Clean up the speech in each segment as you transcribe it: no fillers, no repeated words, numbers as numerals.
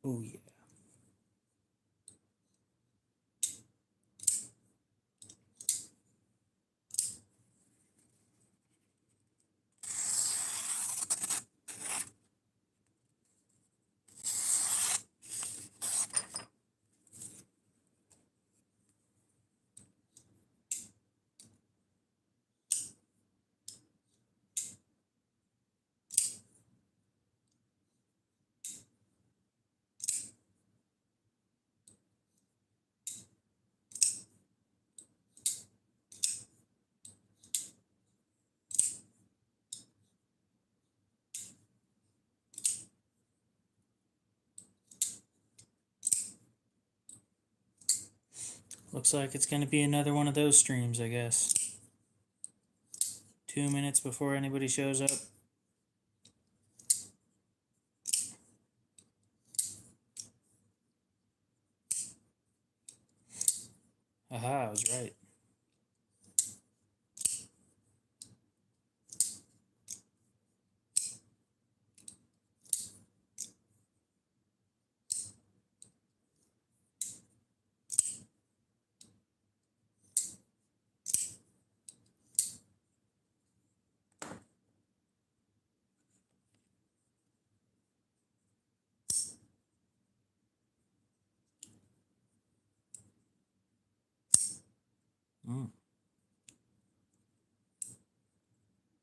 Oh yeah. Looks like it's going to be another one of those streams, I guess. 2 minutes before anybody shows up. Aha, I was right.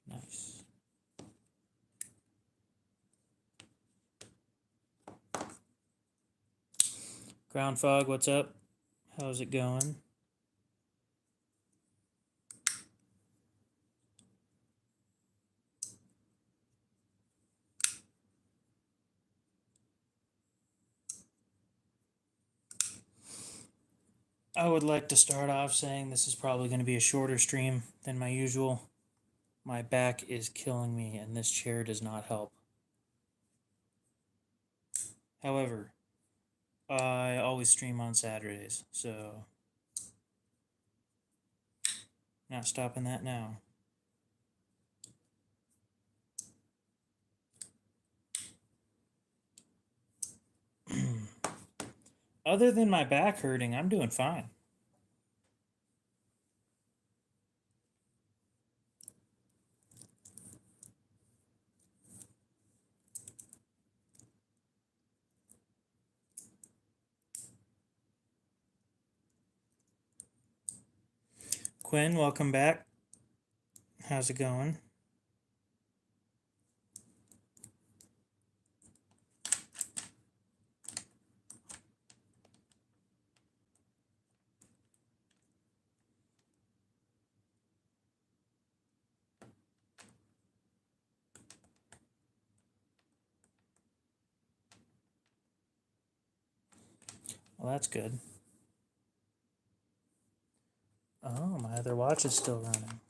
Nice. Ground Fog, what's up? How's it going? I would like to start off saying this is probably going to be a shorter stream than my usual. My back is killing me and this chair does not help. However, I always stream on Saturdays, so not stopping that now. Other than my back hurting, I'm doing fine. Quinn, welcome back. How's it going? Well, that's good. Oh, my other watch is still running.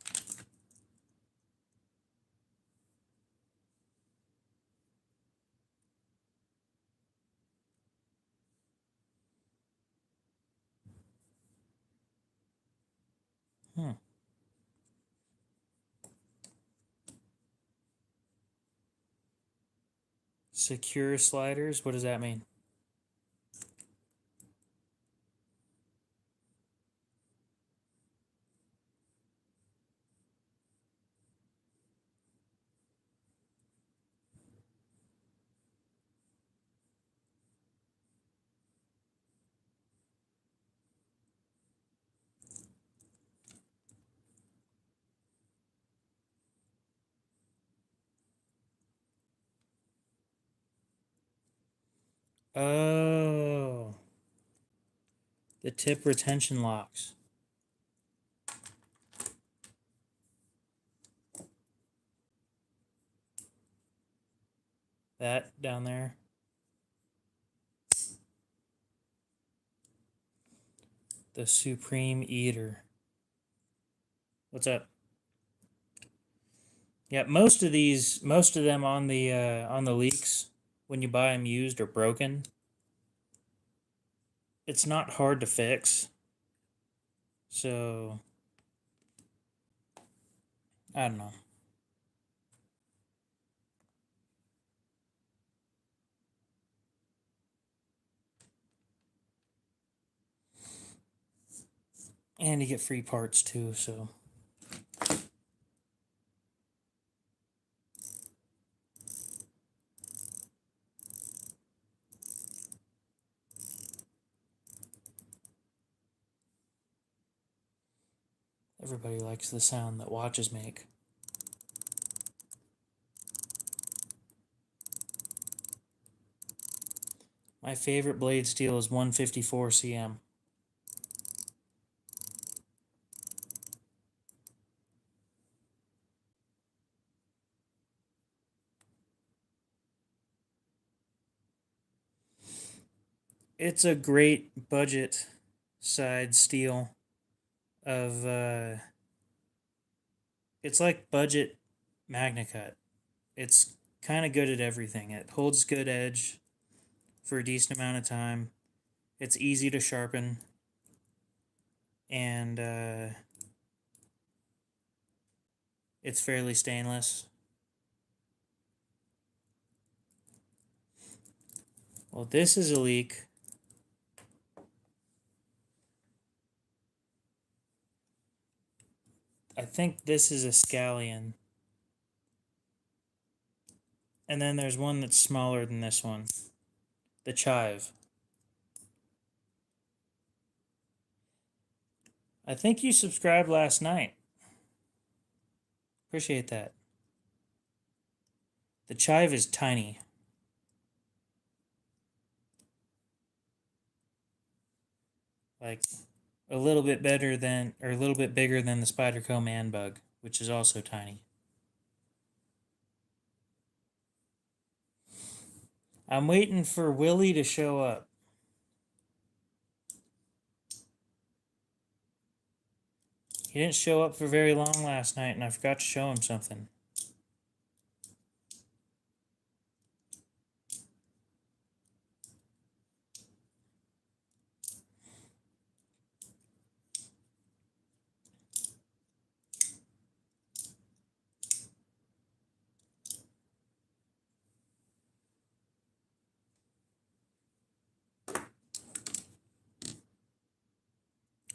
Secure sliders? What does that mean? Oh, the tip retention locks. That down there. The Supreme Eater. What's up? Yeah, most of them on the leaks, when you buy them used or broken, it's not hard to fix. So, I don't know. And you get free parts too, so. Everybody likes the sound that watches make. My favorite blade steel is 154 cm. It's a great budget side steel of it's like budget MagnaCut. It's kind of good at everything. It holds good edge for a decent amount of time. It's easy to sharpen, and it's fairly stainless. Well, this is a leak. I think this is a scallion. And then there's one that's smaller than this one. The chive. I think you subscribed last night. Appreciate that. The chive is tiny. Like a little bit better than, or a little bit bigger than the Spyderco man bug, which is also tiny. I'm waiting for Willie to show up. He didn't show up for very long last night, and I forgot to show him something.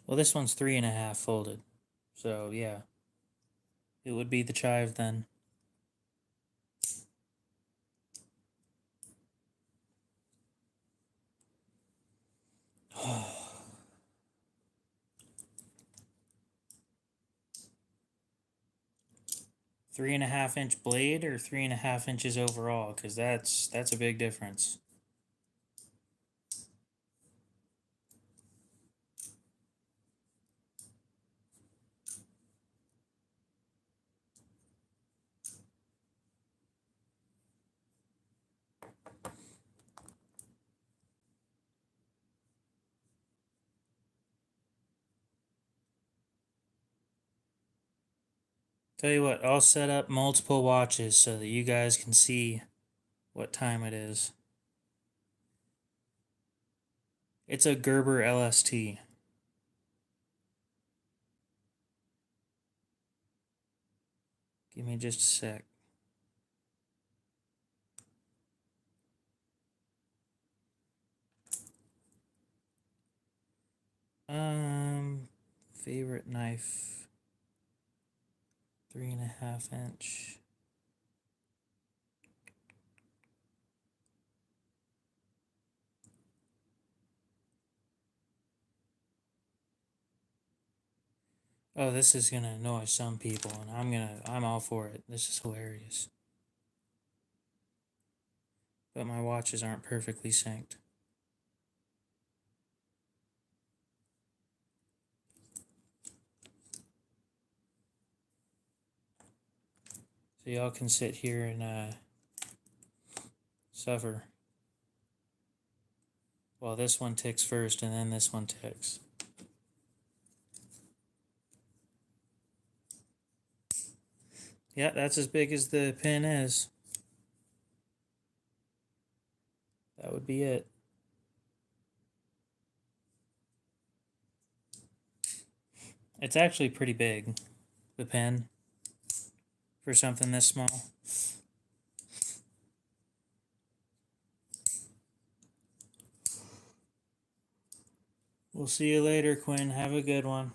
Well, this one's 3.5 folded. So, yeah. It would be the chive then. Oh. 3.5-inch blade or 3.5 inches overall, because that's a big difference. Tell you what, I'll set up multiple watches so that you guys can see what time it is. It's a Gerber LST. Give me just a sec. Favorite knife. 3.5 inch. Oh, this is gonna annoy some people, and I'm all for it. This is hilarious. But my watches aren't perfectly synced. So y'all can sit here and suffer. Well, this one ticks first, and then this one ticks. Yeah, that's as big as the pin is. That would be it. It's actually pretty big, the pin, for something this small. We'll see you later, Quinn. Have a good one.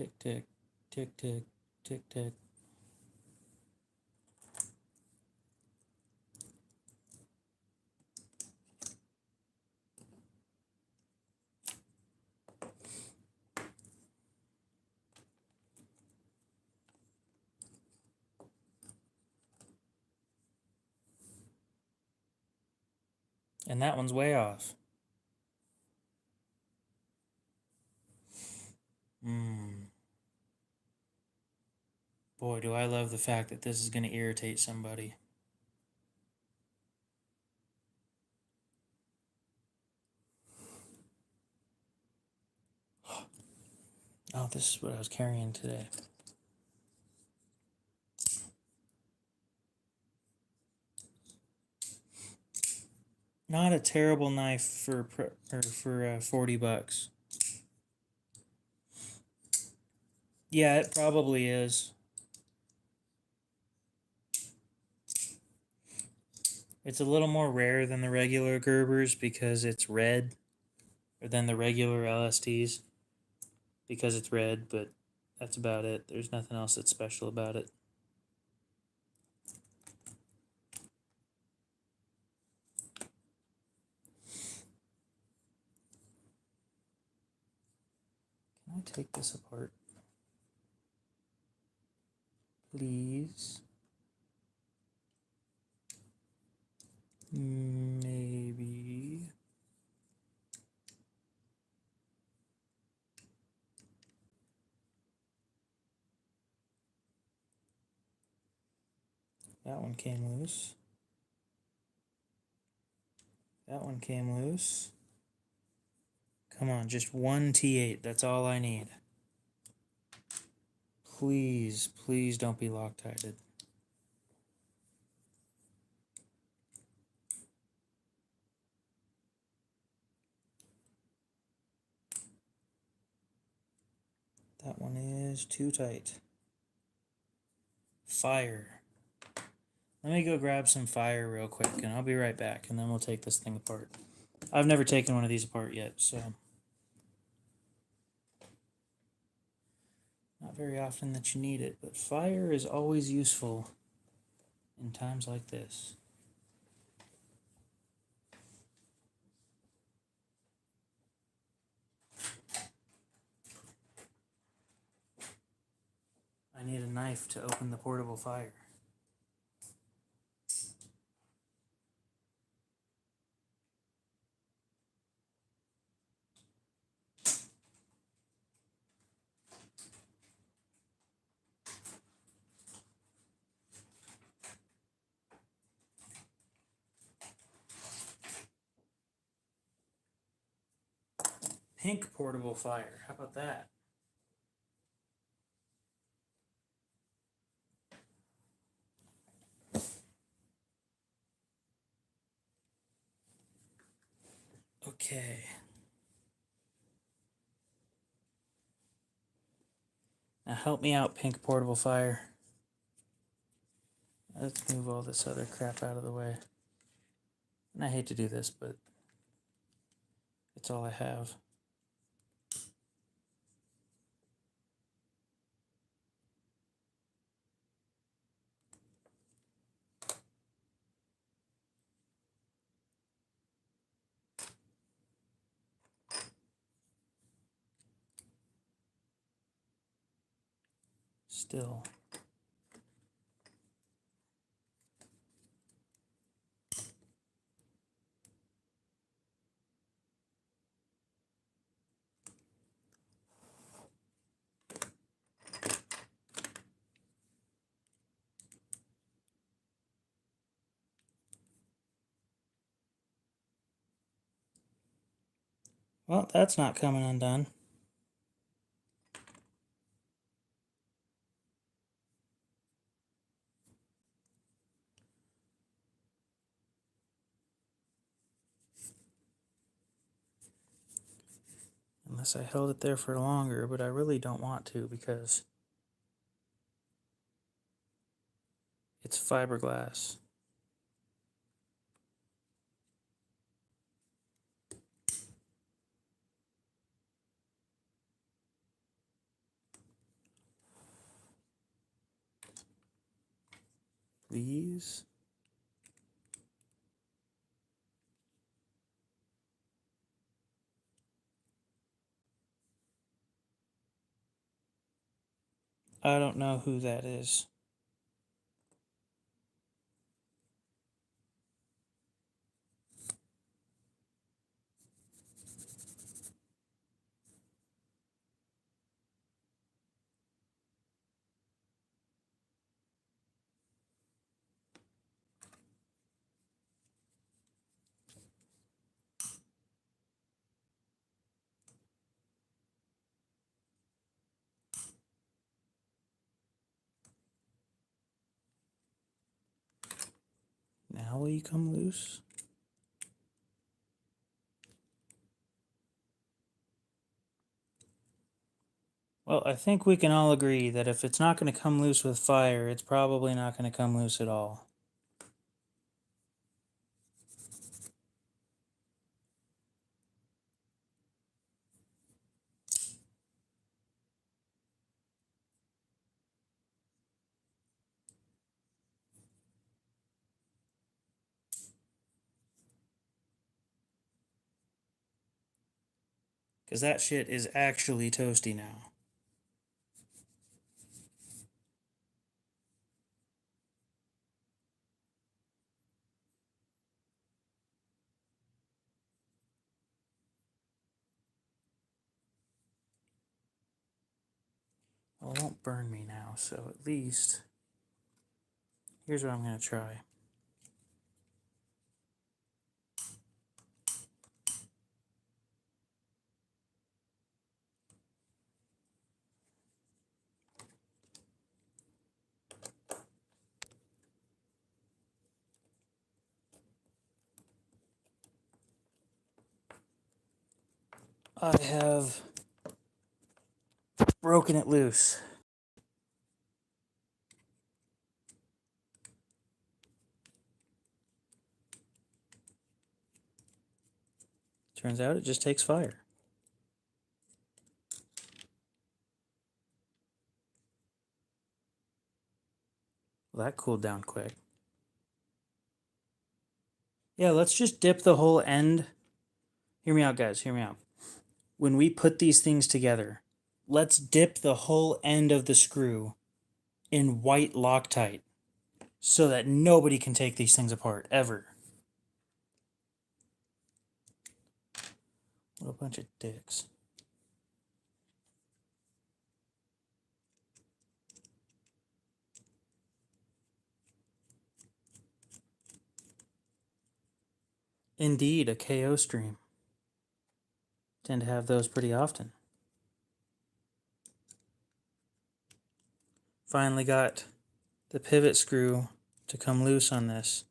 Tick, tick, tick, tick, tick, tick. And that one's way off. Boy, do I love the fact that this is going to irritate somebody. Oh, this is what I was carrying today. Not a terrible knife for 40 bucks. Yeah, it probably is. It's a little more rare than the regular Gerbers because it's red, or than the regular LSTs because it's red, but that's about it. There's nothing else that's special about it. Can I take this apart? Please. Maybe. That one came loose. That one came loose. Come on, just one T8. That's all I need. Please, please don't be Loctited. That one is too tight. Fire. Let me go grab some fire real quick, and I'll be right back, and then we'll take this thing apart. I've never taken one of these apart yet, so not very often that you need it, but fire is always useful in times like this. I need a knife to open the portable fire. Pink portable fire. How about that? Okay. Now help me out, pink portable fire. Let's move all this other crap out of the way. And I hate to do this, but it's all I have. Still. Well, that's not coming undone. Unless I held it there for longer, but I really don't want to because it's fiberglass. these. I don't know who that is. Now will you come loose? Well, I think we can all agree that if it's not going to come loose with fire, it's probably not going to come loose at all. Because that shit is actually toasty now. Well, it won't burn me now, so at least... Here's what I'm going to try. I have broken it loose. Turns out it just takes fire. Well, that cooled down quick. Yeah, let's just dip the whole end. Hear me out, guys. Hear me out. When we put these things together, let's dip the whole end of the screw in white Loctite so that nobody can take these things apart, ever. What a bunch of dicks. Indeed, a KO stream. Tend to have those pretty often. Finally got the pivot screw to come loose on this.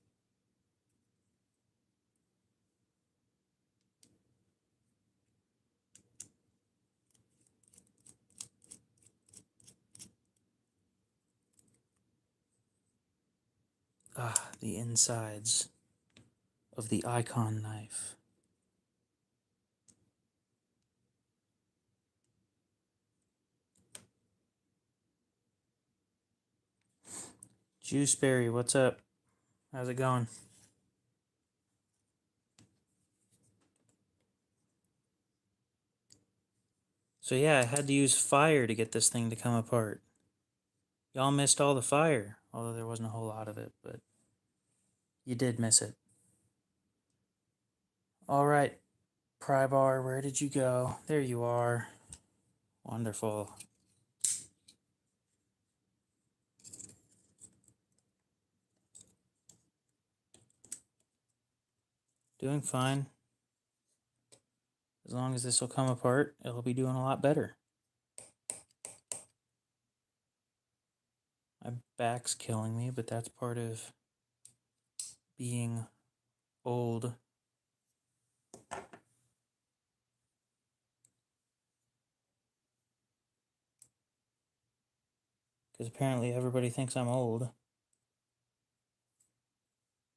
Ah, the insides of the icon knife. Juiceberry, what's up? How's it going? So yeah, I had to use fire to get this thing to come apart. Y'all missed all the fire, although there wasn't a whole lot of it, but you did miss it. All right, Prybar, where did you go? There you are. Wonderful. Doing fine. As long as this will come apart, it'll be doing a lot better. My back's killing me, but that's part of being old. Because apparently everybody thinks I'm old.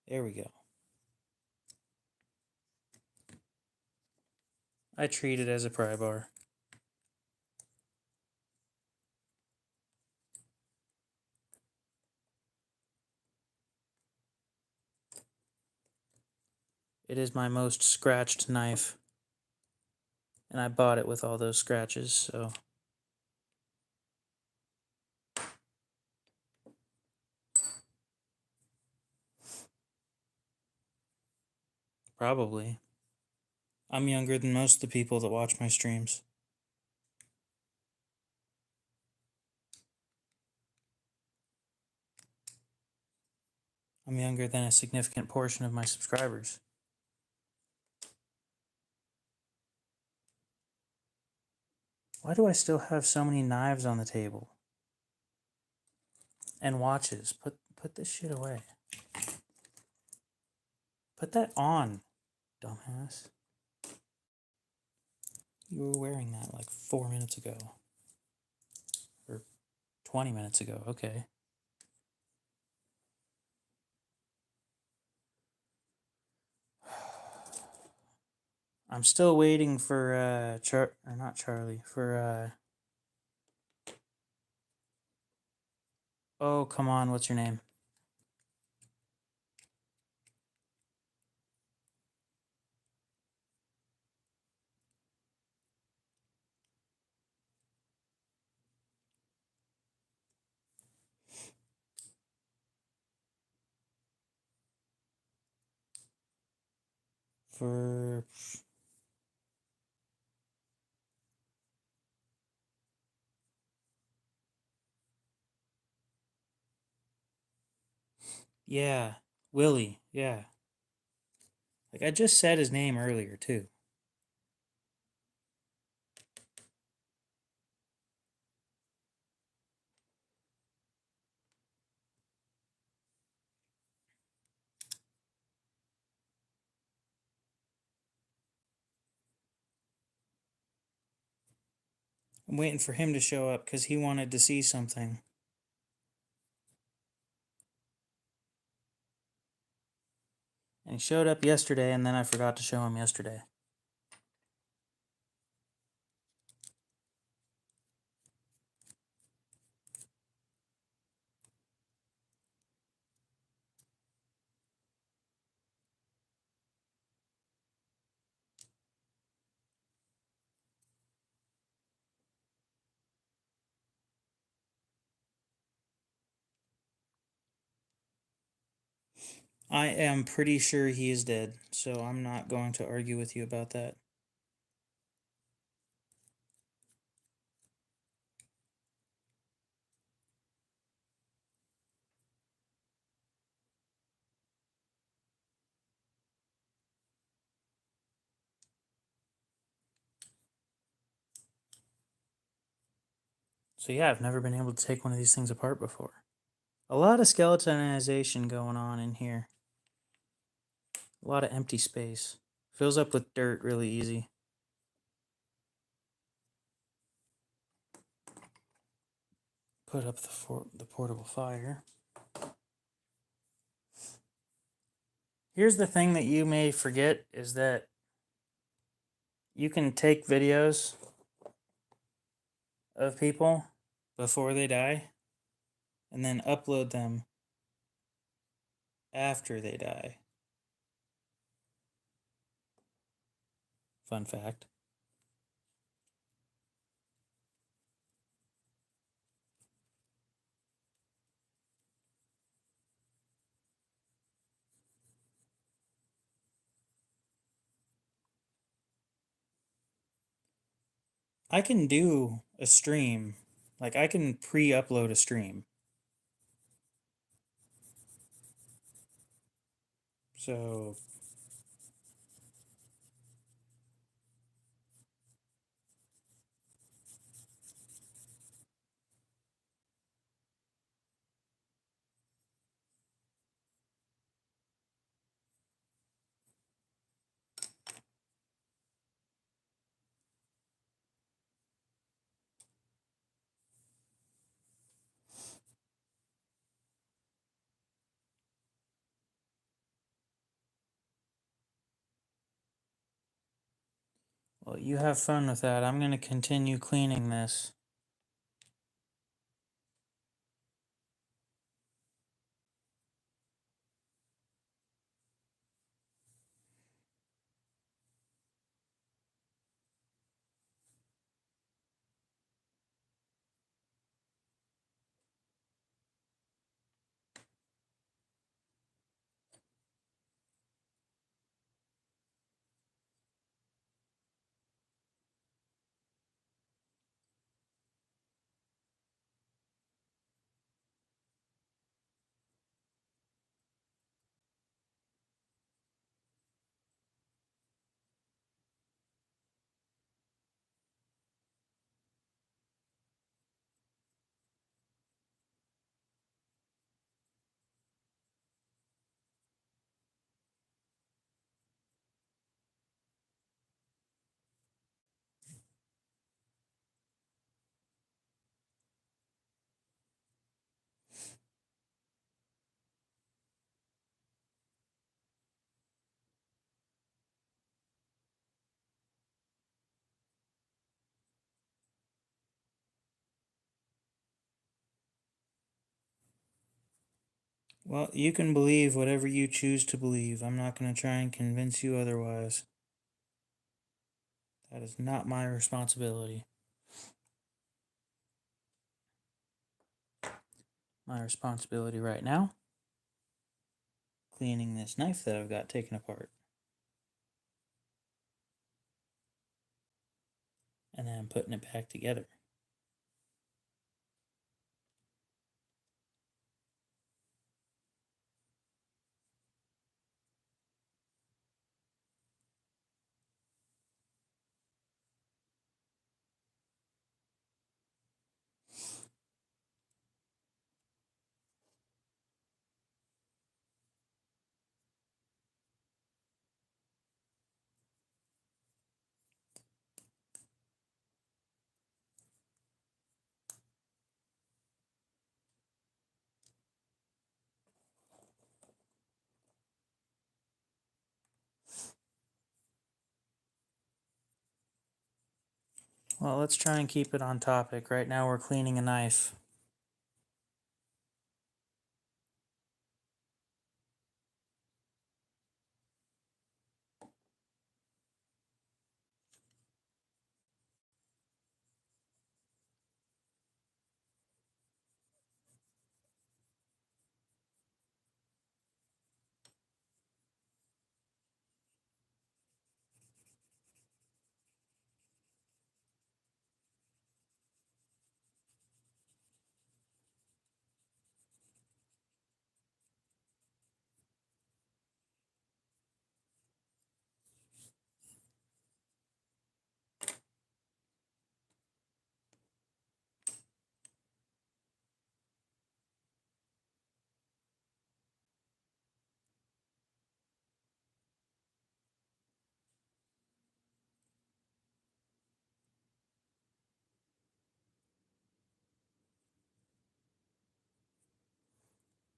There we go. I treat it as a pry bar. It is my most scratched knife. And I bought it with all those scratches, so... Probably. I'm younger than most of the people that watch my streams. I'm younger than a significant portion of my subscribers. Why do I still have so many knives on the table? And watches. Put this shit away. Put that on, dumbass. You were wearing that like 4 minutes ago. Or 20 minutes ago, okay. I'm still waiting for, not Charlie, for, oh, come on, what's your name? For... Yeah, Willie, yeah. Like, I just said his name earlier, too. I'm waiting for him to show up because he wanted to see something. And he showed up yesterday, and then I forgot to show him yesterday. I am pretty sure he is dead, so I'm not going to argue with you about that. So yeah, I've never been able to take one of these things apart before. A lot of skeletonization going on in here. A lot of empty space. Fills up with dirt really easy. Put up the portable fire. Here's the thing that you may forget is that you can take videos of people before they die and then upload them after they die. Fun fact. I can do a stream. Like, I can pre-upload a stream. So... Well, you have fun with that. I'm going to continue cleaning this. Well, you can believe whatever you choose to believe. I'm not going to try and convince you otherwise. That is not my responsibility. My responsibility right now, cleaning this knife that I've got taken apart. And then putting it back together. Well, let's try and keep it on topic. Right now we're cleaning a knife.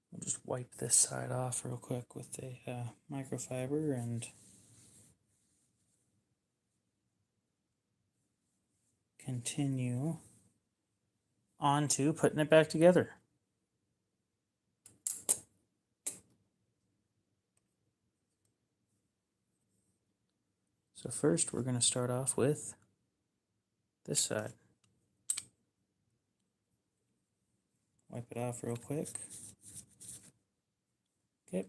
We'll just wipe this side off real quick with a microfiber and continue on to putting it back together. So first we're going to start off with this side. Wipe it off real quick. Okay.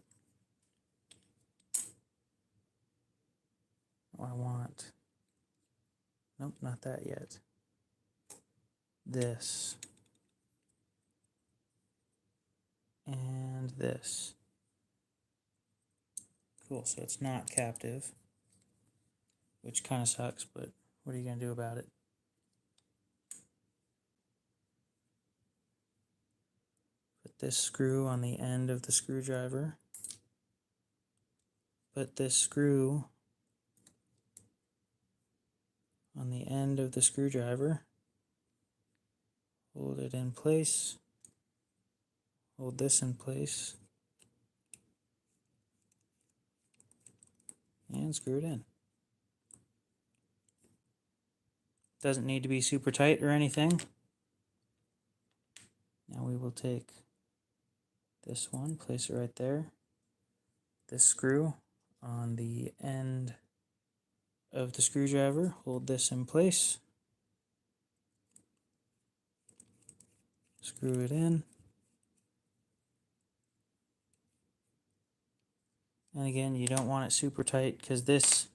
I want, nope, not that yet. This. And this. Cool, so it's not captive, which kind of sucks, but what are you going to do about it? Put this screw on the end of the screwdriver. Put this screw on the end of the screwdriver. Hold it in place. Hold this in place. And screw it in. Doesn't need to be super tight or anything. Now we will take this one, place it right there. This screw on the end of the screwdriver. Hold this in place. Screw it in. And again, you don't want it super tight because this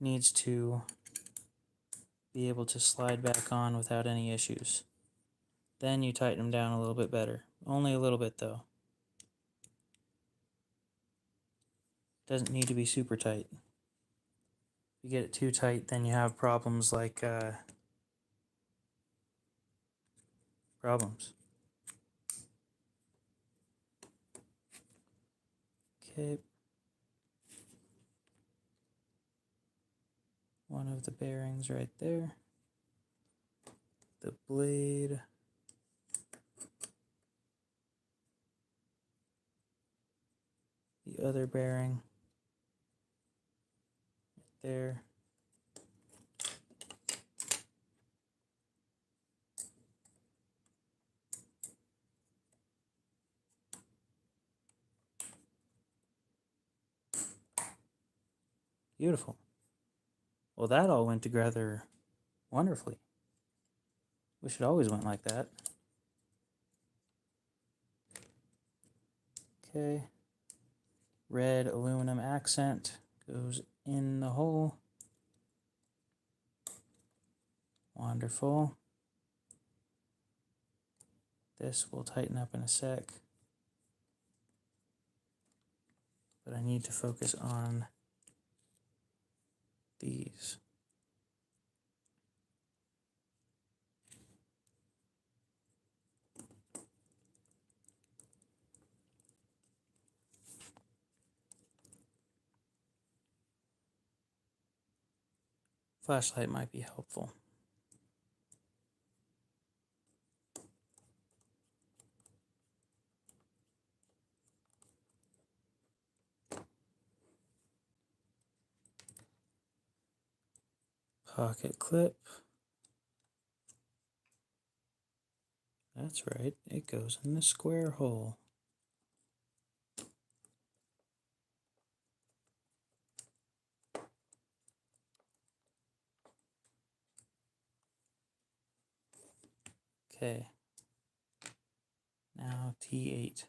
needs to be able to slide back on without any issues. Then you tighten them down a little bit better. Only a little bit though. Doesn't need to be super tight. If you get it too tight, then you have problems like problems. Okay. One of the bearings right there. The blade. The other bearing. Right there. Beautiful. Well, that all went together wonderfully. Wish it always went like that. Okay. Red aluminum accent goes in the hole. Wonderful. This will tighten up in a sec. But I need to focus on these. Flashlight might be helpful. Pocket clip. That's right, it goes in the square hole. Okay. Now T8.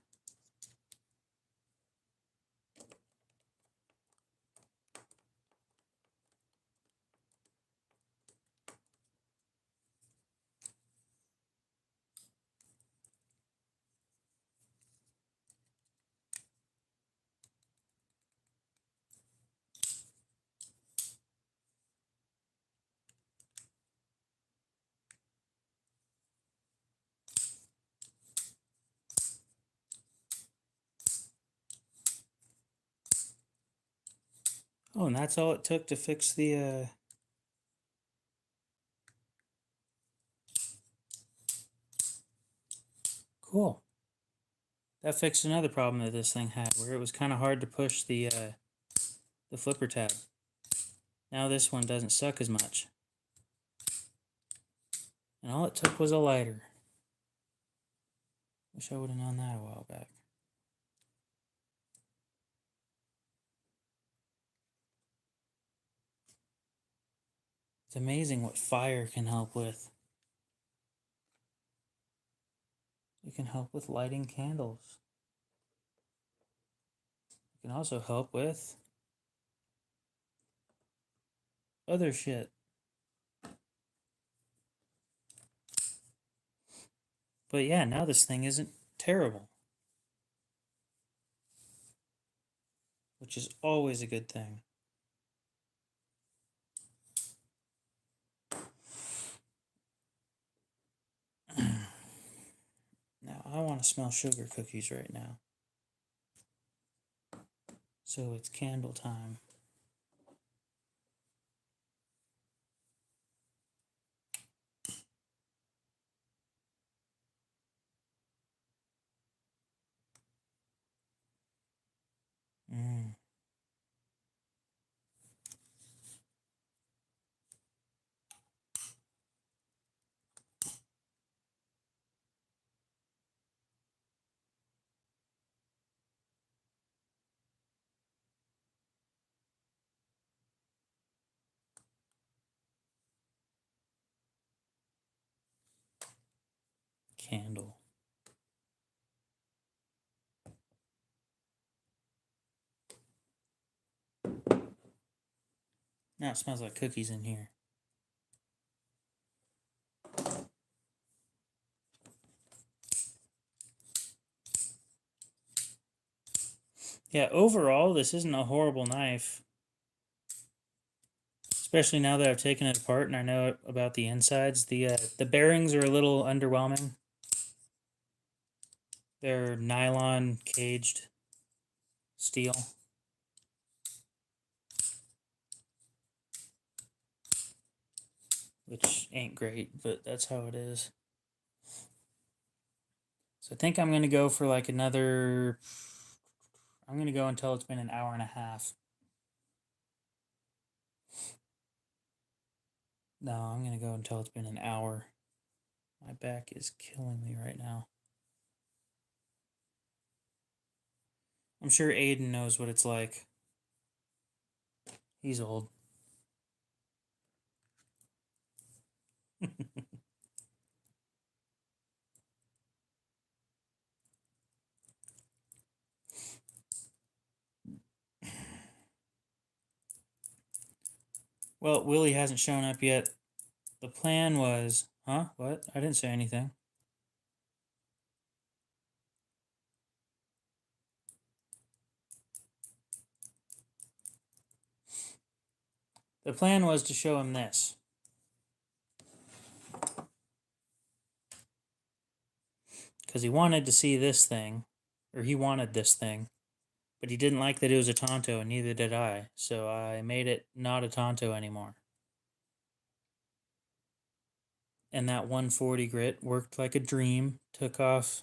Oh, and that's all it took to fix the Cool. That fixed another problem that this thing had, where it was kind of hard to push the flipper tab. Now this one doesn't suck as much. And all it took was a lighter. Wish I would have known that a while back. It's amazing what fire can help with. It can help with lighting candles. It can also help with other shit. But yeah, now this thing isn't terrible. Which is always a good thing. Now, I want to smell sugar cookies right now. So it's candle time. Mm. Candle. Now it smells like cookies in here. Yeah, overall, this isn't a horrible knife. Especially now that I've taken it apart and I know about the insides. The bearings are a little underwhelming. They're nylon caged steel. Which ain't great, but that's how it is. So I think I'm going to go for like another... I'm going to go until it's been an hour and a half. No, I'm going to go until it's been an hour. My back is killing me right now. I'm sure Aiden knows what it's like. He's old. Well, Willie hasn't shown up yet. The plan was... Huh? What? I didn't say anything. The plan was to show him this. Because he wanted to see this thing. Or he wanted this thing. But he didn't like that it was a Tonto, and neither did I. So I made it not a Tonto anymore. And that 140 grit worked like a dream. Took off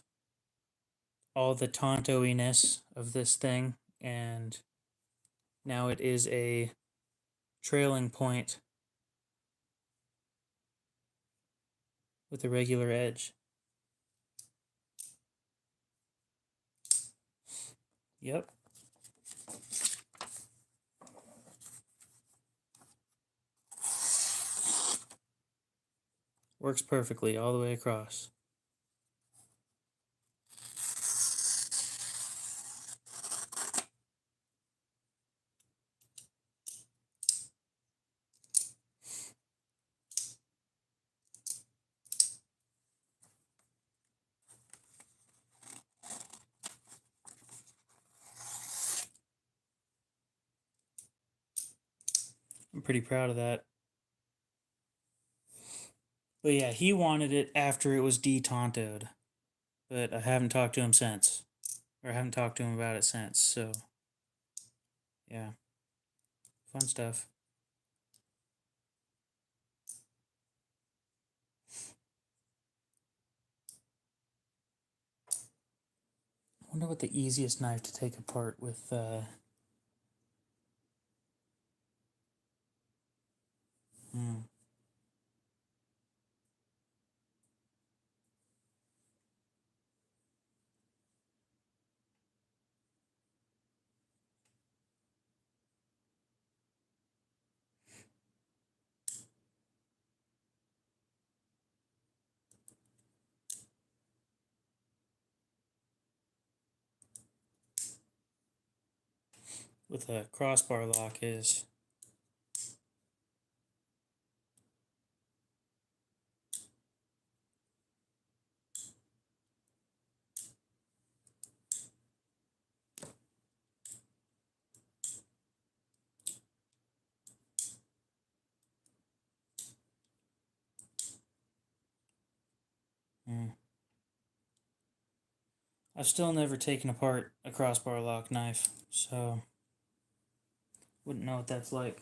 all the Tonto-iness of this thing. And now it is a trailing point with a regular edge. Yep. Works perfectly all the way across. I'm pretty proud of that. But yeah, he wanted it after it was de-tontoed. But I haven't talked to him since. Or I haven't talked to him about it since, so... Yeah. Fun stuff. I wonder what the easiest knife to take apart with, with a crossbar lock is. I've still never taken apart a crossbar lock knife, so wouldn't know what that's like.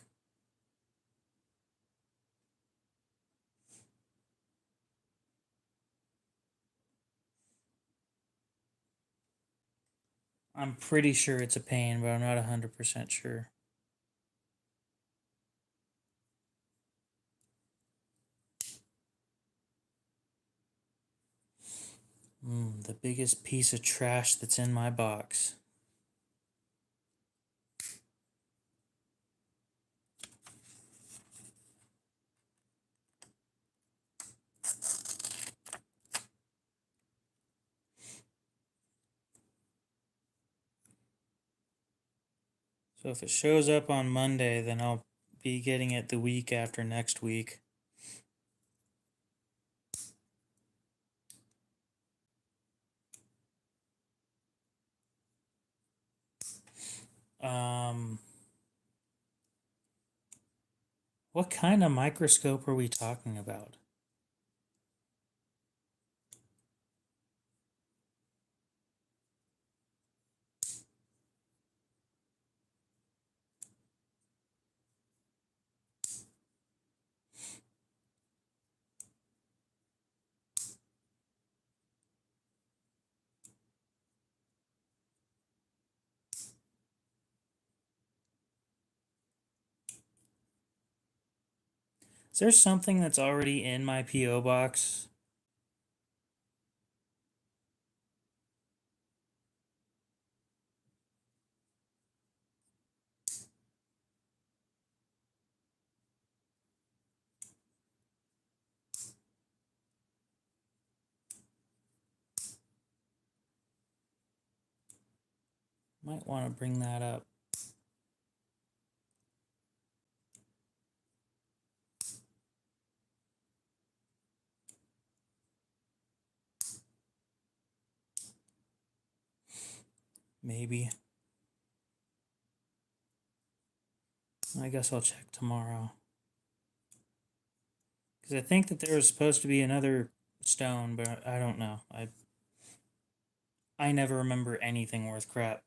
I'm pretty sure it's a pain, but I'm not 100% sure. The biggest piece of trash that's in my box. So if it shows up on Monday, then I'll be getting it the week after next week. What kind of microscope are we talking about? Is there something that's already in my P.O. box? Might want to bring that up. Maybe. I guess I'll check tomorrow. Because I think that there was supposed to be another stone, but I don't know. I never remember anything worth crap.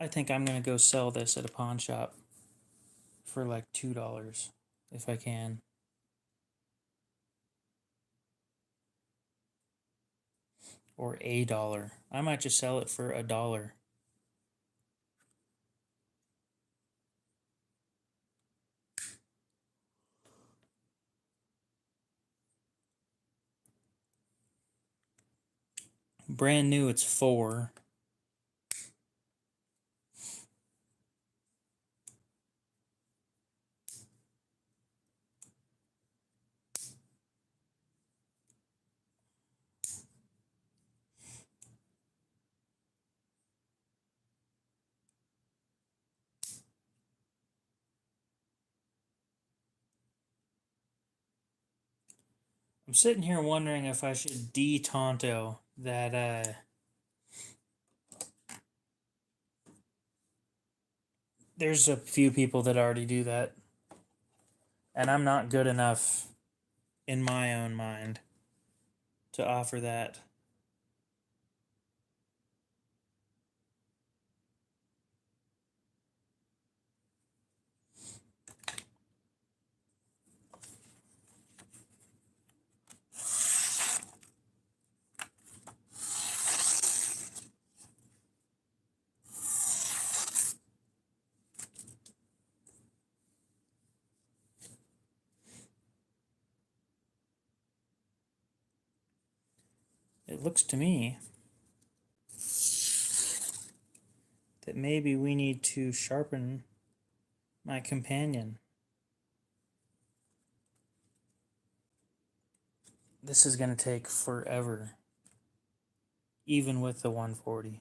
I think I'm going to go sell this at a pawn shop for like $2 if I can. Or $1. I might just sell it for $1. Brand new, it's $4. I'm sitting here wondering if I should de-tonto that there's a few people that already do that. And I'm not good enough in my own mind to offer that. It looks to me that maybe we need to sharpen my companion. This is going to take forever, even with the 140.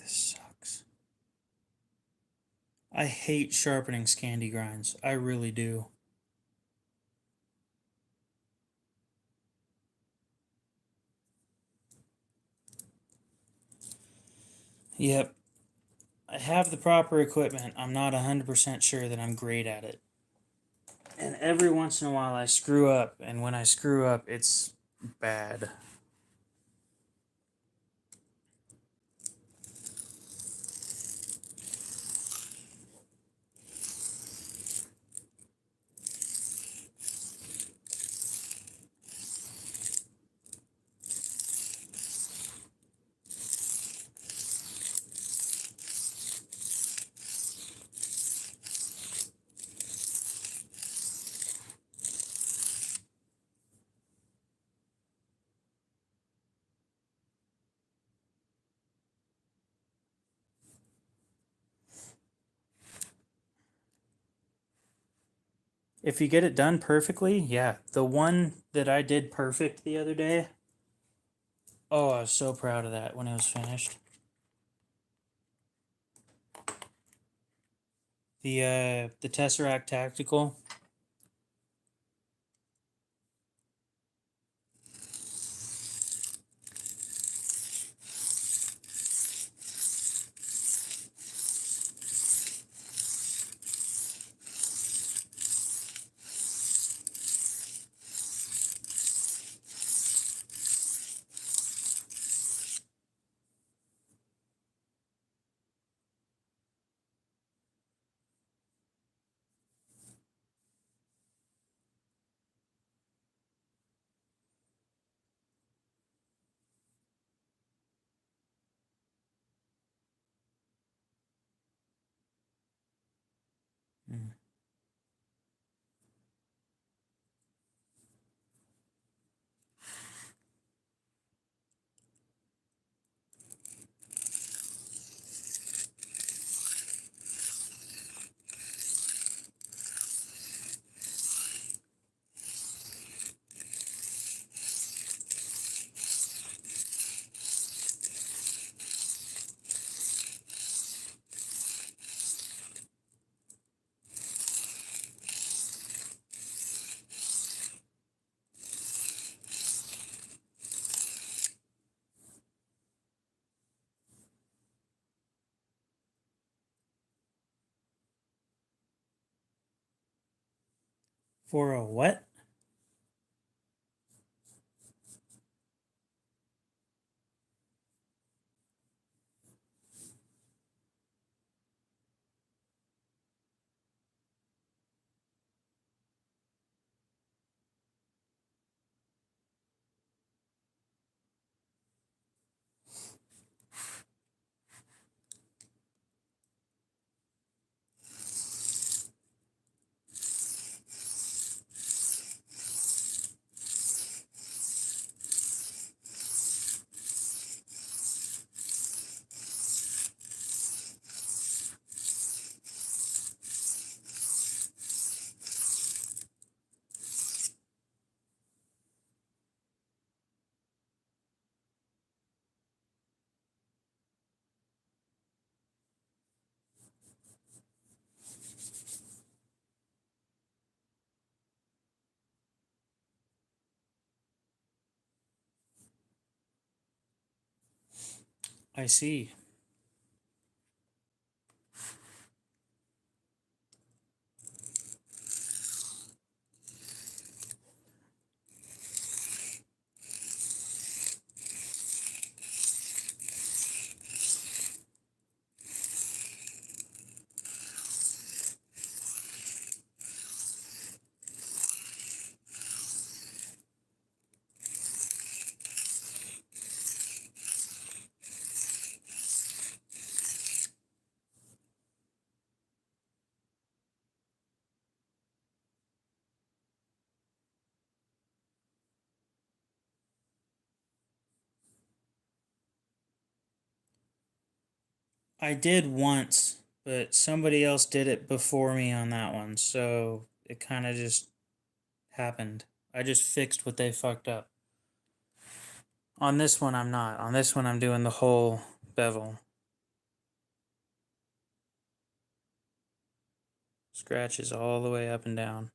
This sucks. I hate sharpening Scandi grinds. I really do. Yep. I have the proper equipment. I'm not 100% sure that I'm great at it. And every once in a while I screw up, and when I screw up, it's bad. If you get it done perfectly, yeah. The one that I did perfect the other day, oh, I was so proud of that when it was finished. The Tesseract Tactical. Mm. For a what? I see. I did once, but somebody else did it before me on that one, so it kind of just happened. I just fixed what they fucked up. On this one, I'm not. On this one, I'm doing the whole bevel. Scratches all the way up and down.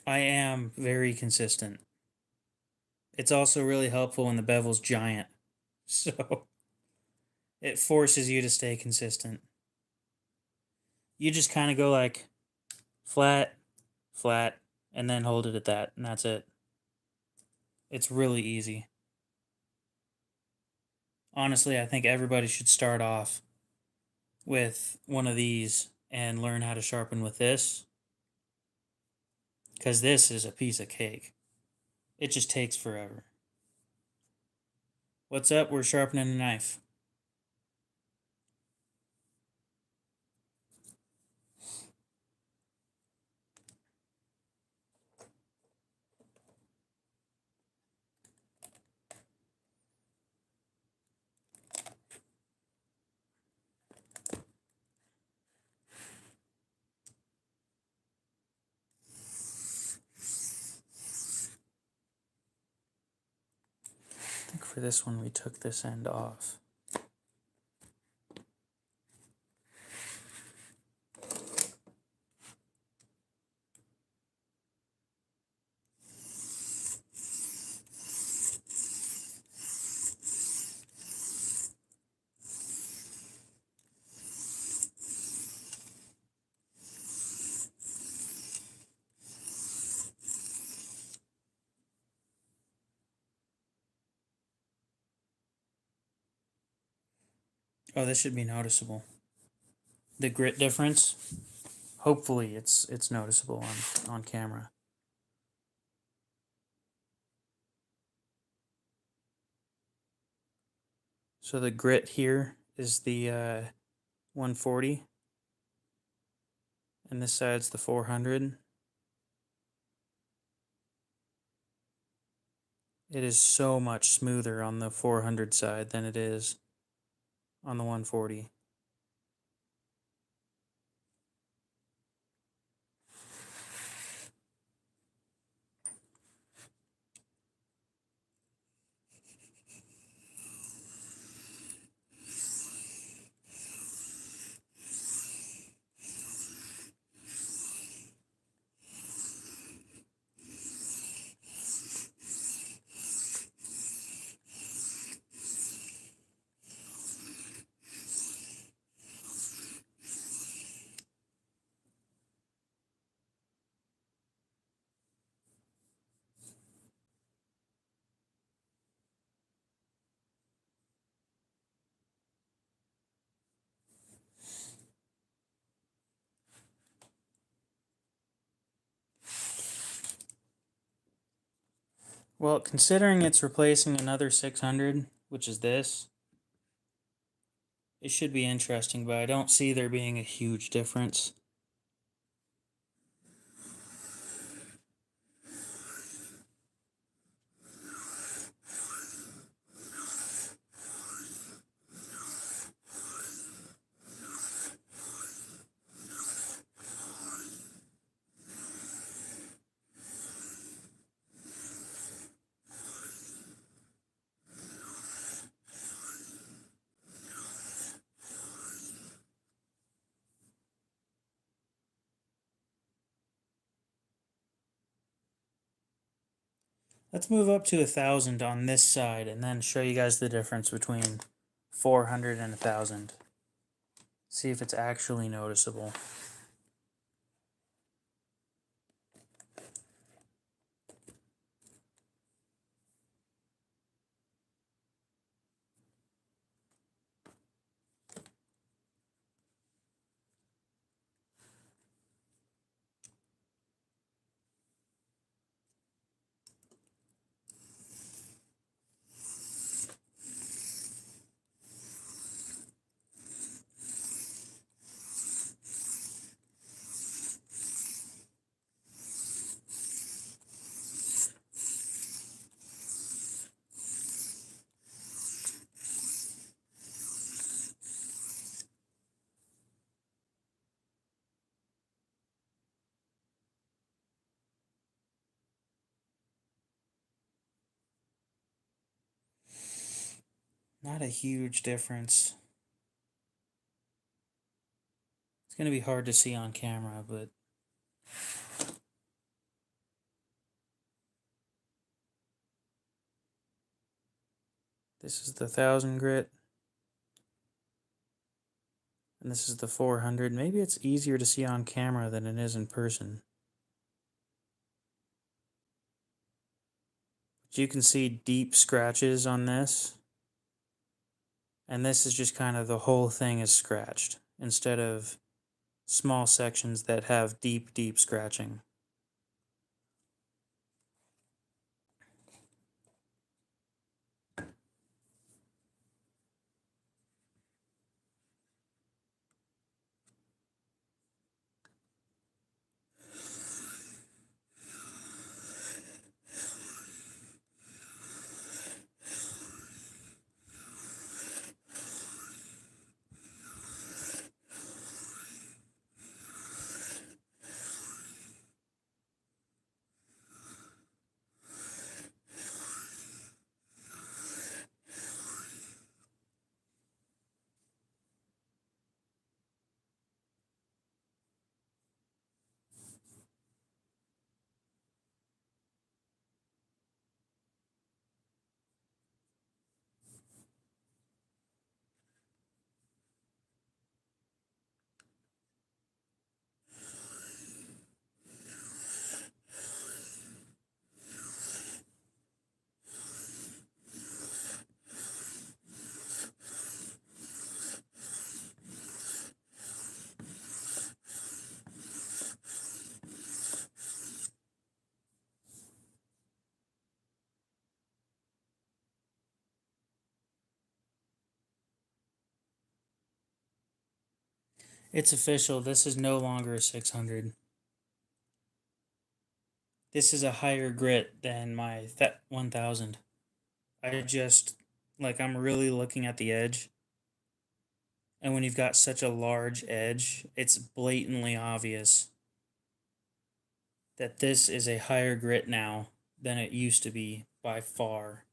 I am very consistent. It's also really helpful when the bevel's giant. So it forces you to stay consistent. You just kind of go like flat, flat, and then hold it at that, and that's it. It's really easy. Honestly, I think everybody should start off with one of these and learn how to sharpen with this, because this is a piece of cake. It just takes forever. What's up? We're sharpening a knife. for this one we took this end off. Oh, this should be noticeable. The grit difference, hopefully it's noticeable on camera. So the grit here is the 140, and this side's the 400. It is so much smoother on the 400 side than it is on the 140. Well, considering it's replacing another 600, which is this, it should be interesting, but I don't see there being a huge difference. Let's move up to 1,000 on this side and then show you guys the difference between 400 and 1,000. See if it's actually noticeable. Not a huge difference. It's going to be hard to see on camera, but this is the 1,000 grit. And this is the 400. Maybe it's easier to see on camera than it is in person. But you can see deep scratches on this. And this is just kind of the whole thing is scratched instead of small sections that have deep, deep scratching. It's official. This is no longer a 600. This is a higher grit than my 1000. I just, like, I'm really looking at the edge. And when you've got such a large edge, it's blatantly obvious that this is a higher grit now than it used to be by far.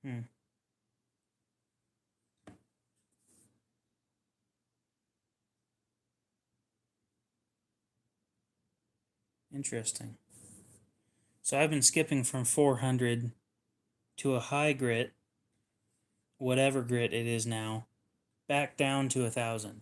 Hmm. Interesting. So I've been skipping from 400 to a high grit, whatever grit it is now, back down to 1000.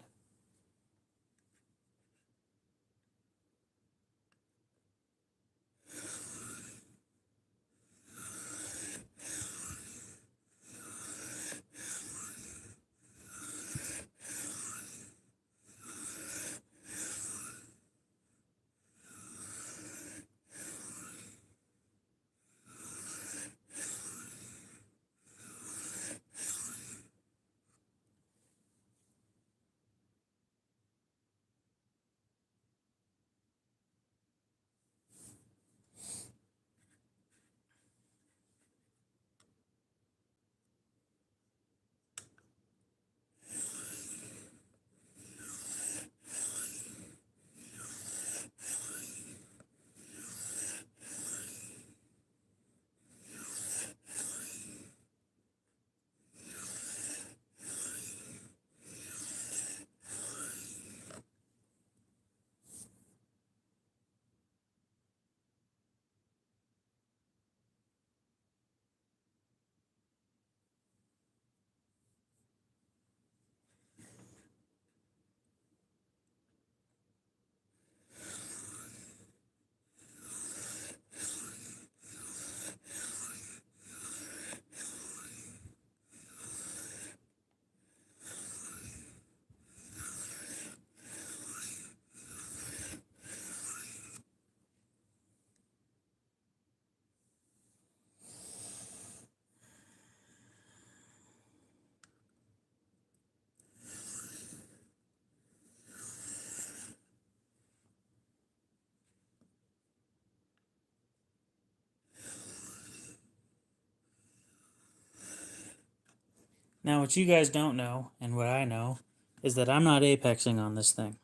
Now, what you guys don't know, and what I know, is that I'm not apexing on this thing.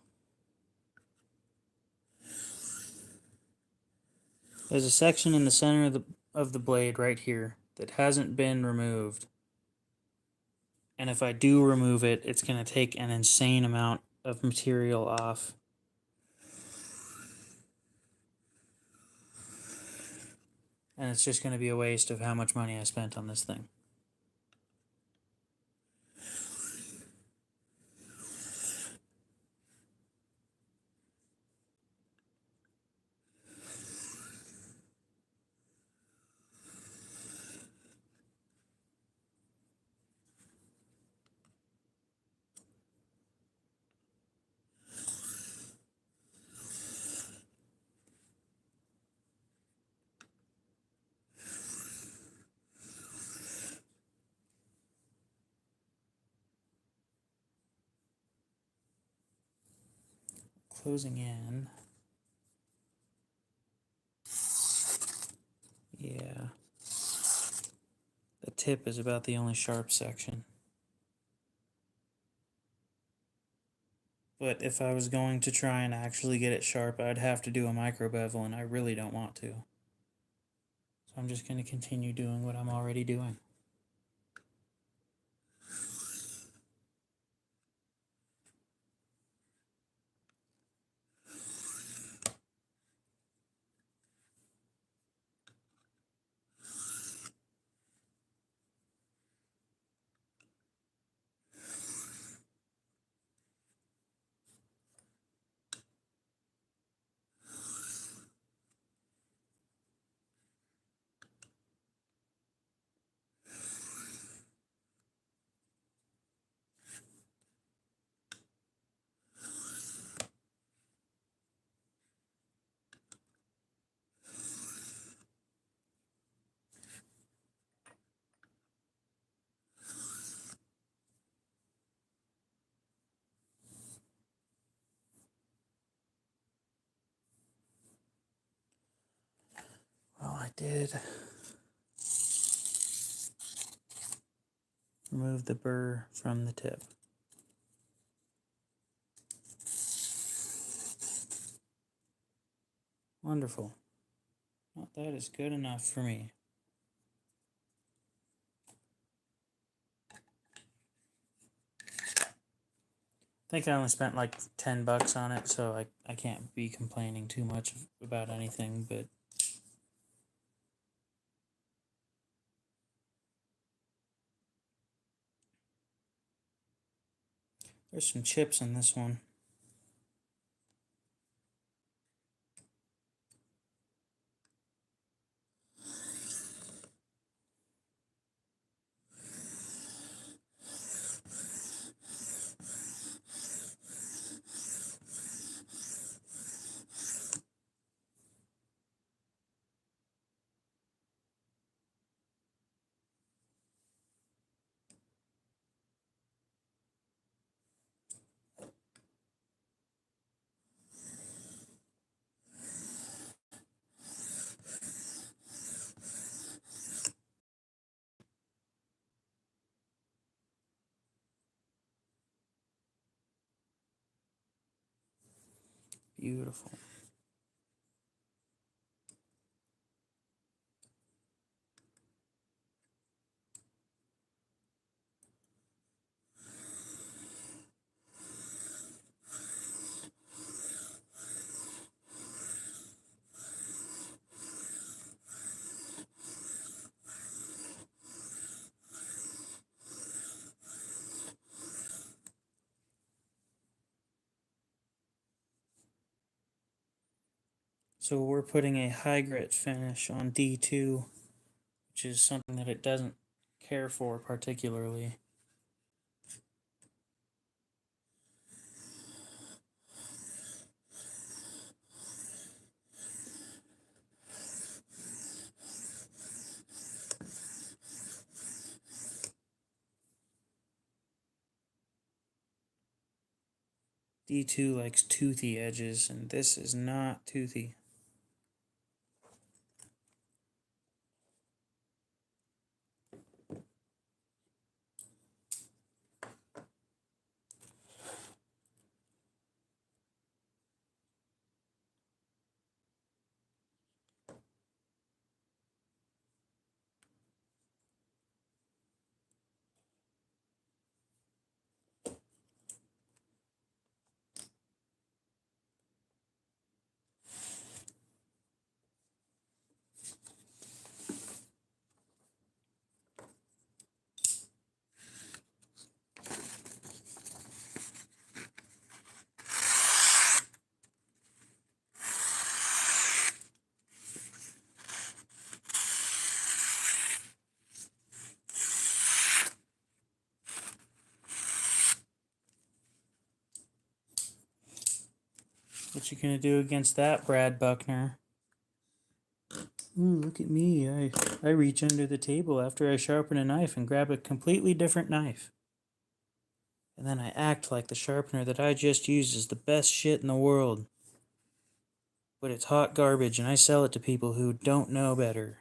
There's a section in the center of the blade right here that hasn't been removed. And if I do remove it, it's going to take an insane amount of material off. And it's just going to be a waste of how much money I spent on this thing. Closing in. Yeah. The tip is about the only sharp section. But if I was going to try and actually get it sharp, I'd have to do a micro bevel, and I really don't want to. So I'm just going to continue doing what I'm already doing. did remove the burr from the tip. Wonderful. Well, that is good enough for me. I think I only spent like $10 on it, so I can't be complaining too much about anything, but there's some chips in this one. Beautiful. So we're putting a high grit finish on D2, which is something that it doesn't care for particularly. D2 likes toothy edges, and this is not toothy. What you gonna do against that, Brad Buckner? Ooh, look at me. I reach under the table after I sharpen a knife and grab a completely different knife. And then I act like the sharpener that I just used is the best shit in the world. But it's hot garbage and I sell it to people who don't know better.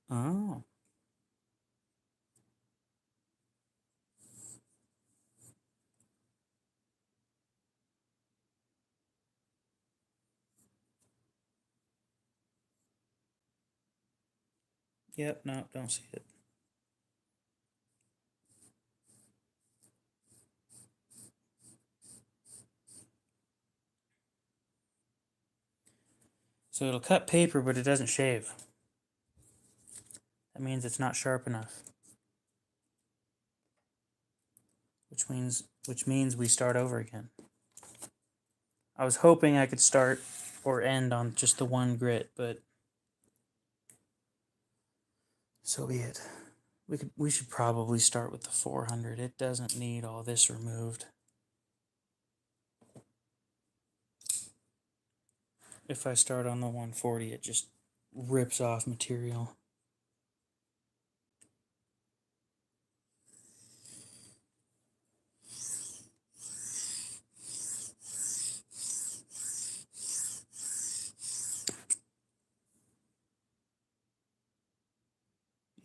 Oh. Yep, no, don't see it. So it'll cut paper, but it doesn't shave. That means it's not sharp enough. Which means we start over again. I was hoping I could start or end on just the one grit, but so be it. We should probably start with the 400. It doesn't need all this removed. If I start on the 140, it just rips off material.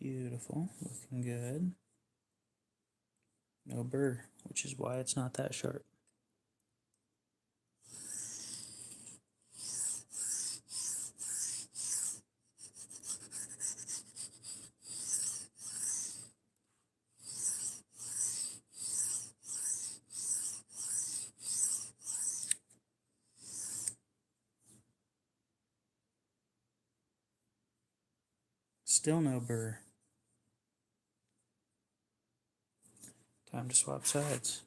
Beautiful, looking good. No burr, which is why it's not that sharp. Still no burr. Time to swap sides.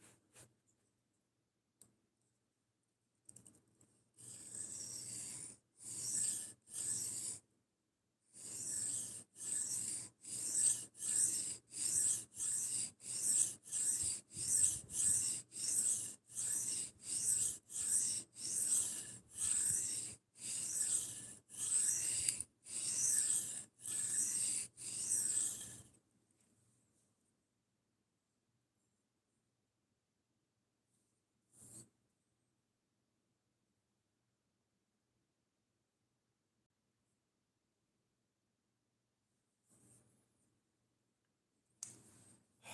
I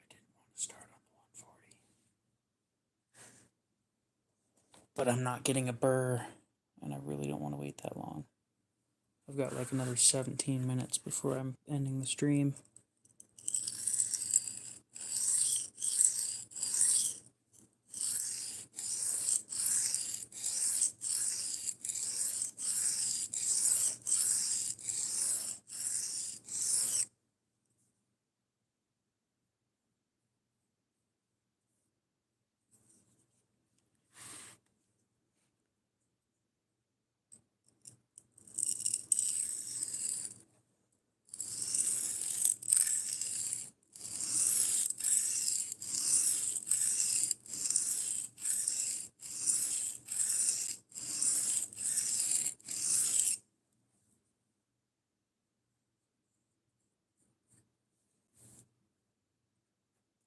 didn't want to start on the 140. But I'm not getting a burr, and I really don't want to wait that long. I've got like another 17 minutes before I'm ending the stream.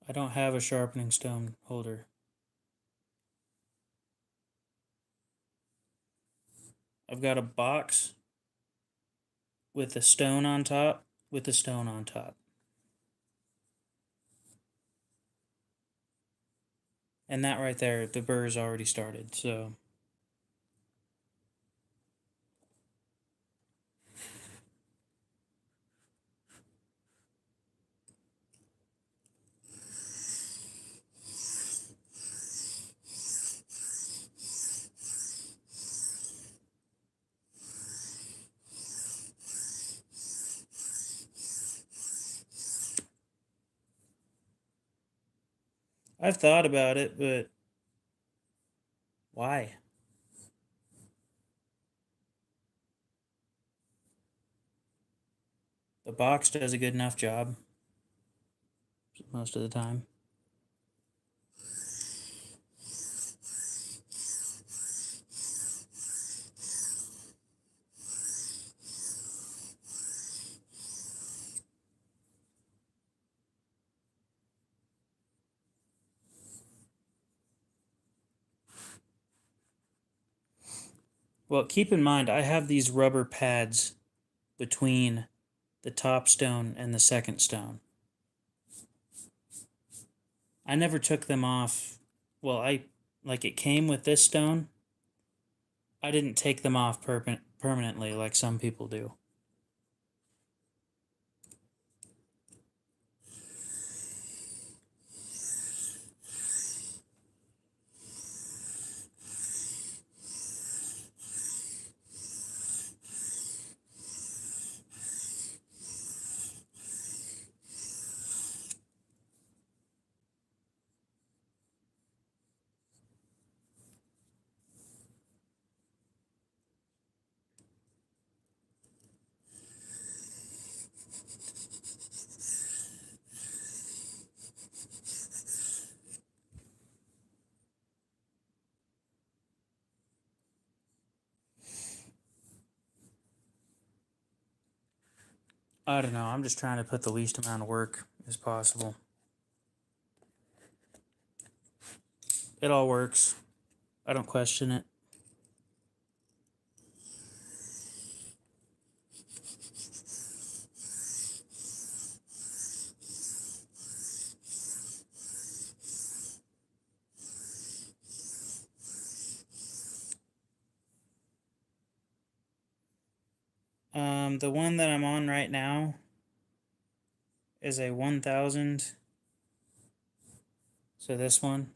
I don't have a sharpening stone holder. I've got a box with a stone on top, with a stone on top. And that right there, the burr's already started, so. I've thought about it, but why? The box does a good enough job most of the time. Well, keep in mind, I have these rubber pads between the top stone and the second stone. I never took them off. Well, like it came with this stone. I didn't take them off permanently like some people do. I don't know. I'm just trying to put the least amount of work as possible. It all works. I don't question it. The one that I'm on right now is a 1000. So this one.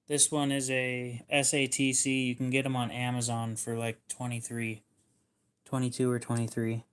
This one is a SATC. You can get them on Amazon for like 22 or 23.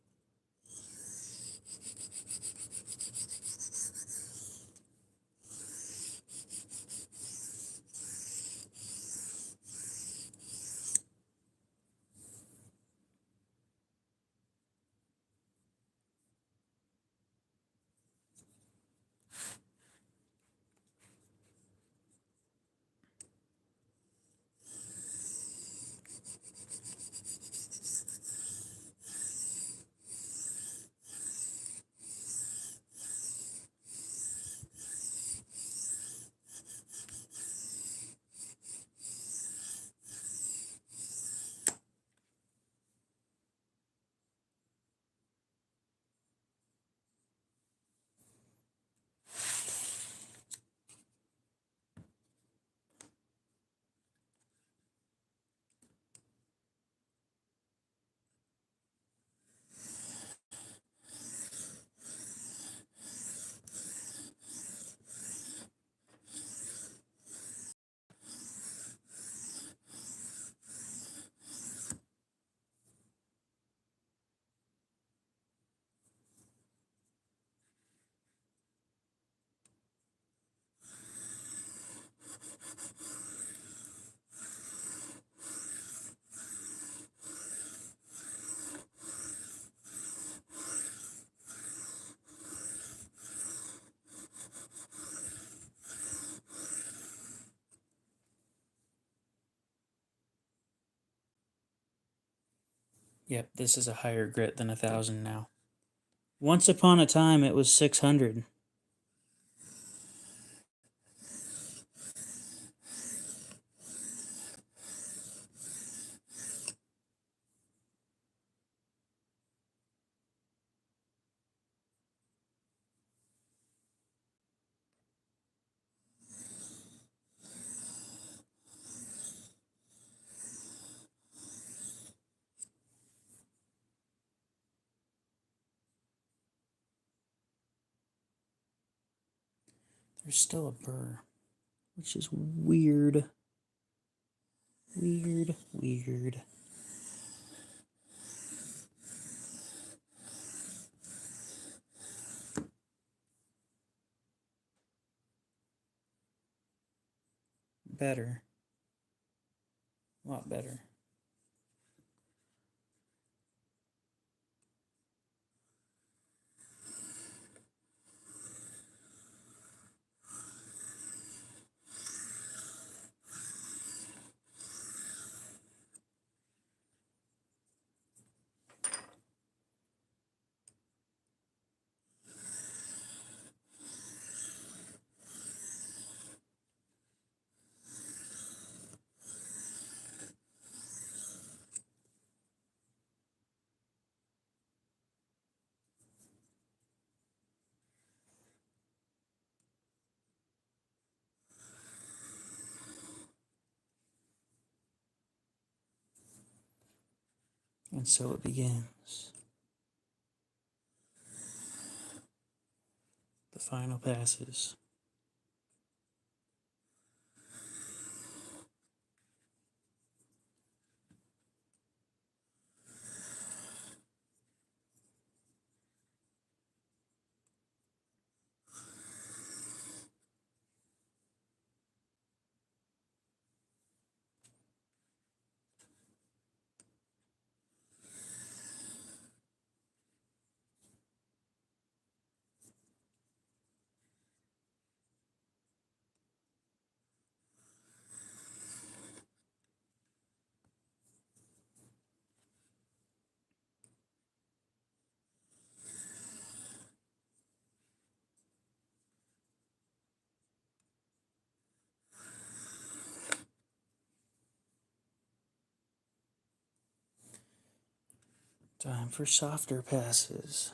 Yep, this is a higher grit than 1000 now. Once upon a time, it was 600. There's still a burr, which is weird. Weird. Better. A lot better. And so it begins. The final passes. Time for softer passes.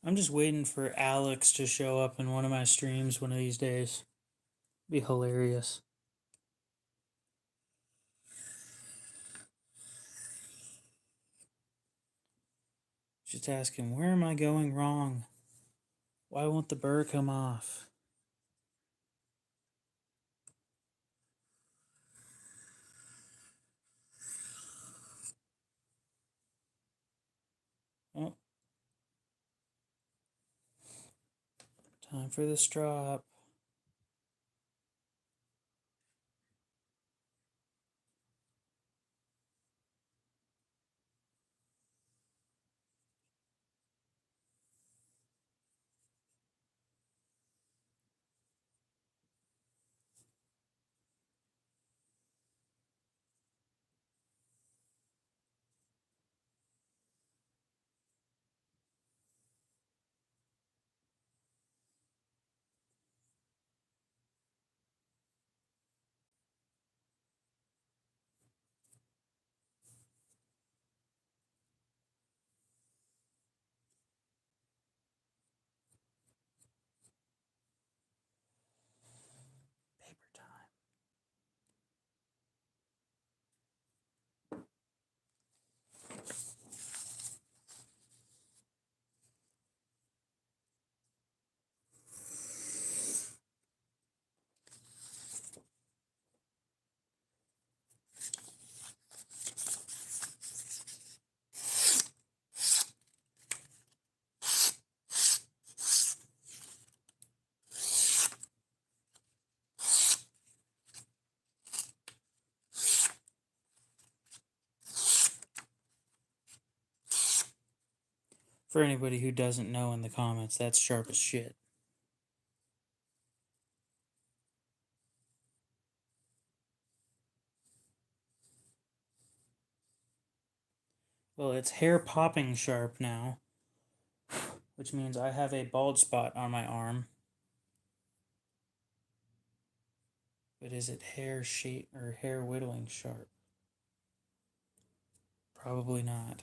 I'm just waiting for Alex to show up in one of my streams one of these days. Be hilarious. Just ask him, where am I going wrong? Why won't the burr come off? Oh, time for this drop. Paper time. For anybody who doesn't know in the comments, that's sharp as shit. Well, it's hair popping sharp now, which means I have a bald spot on my arm. But is it hair shape or hair whittling sharp? Probably not.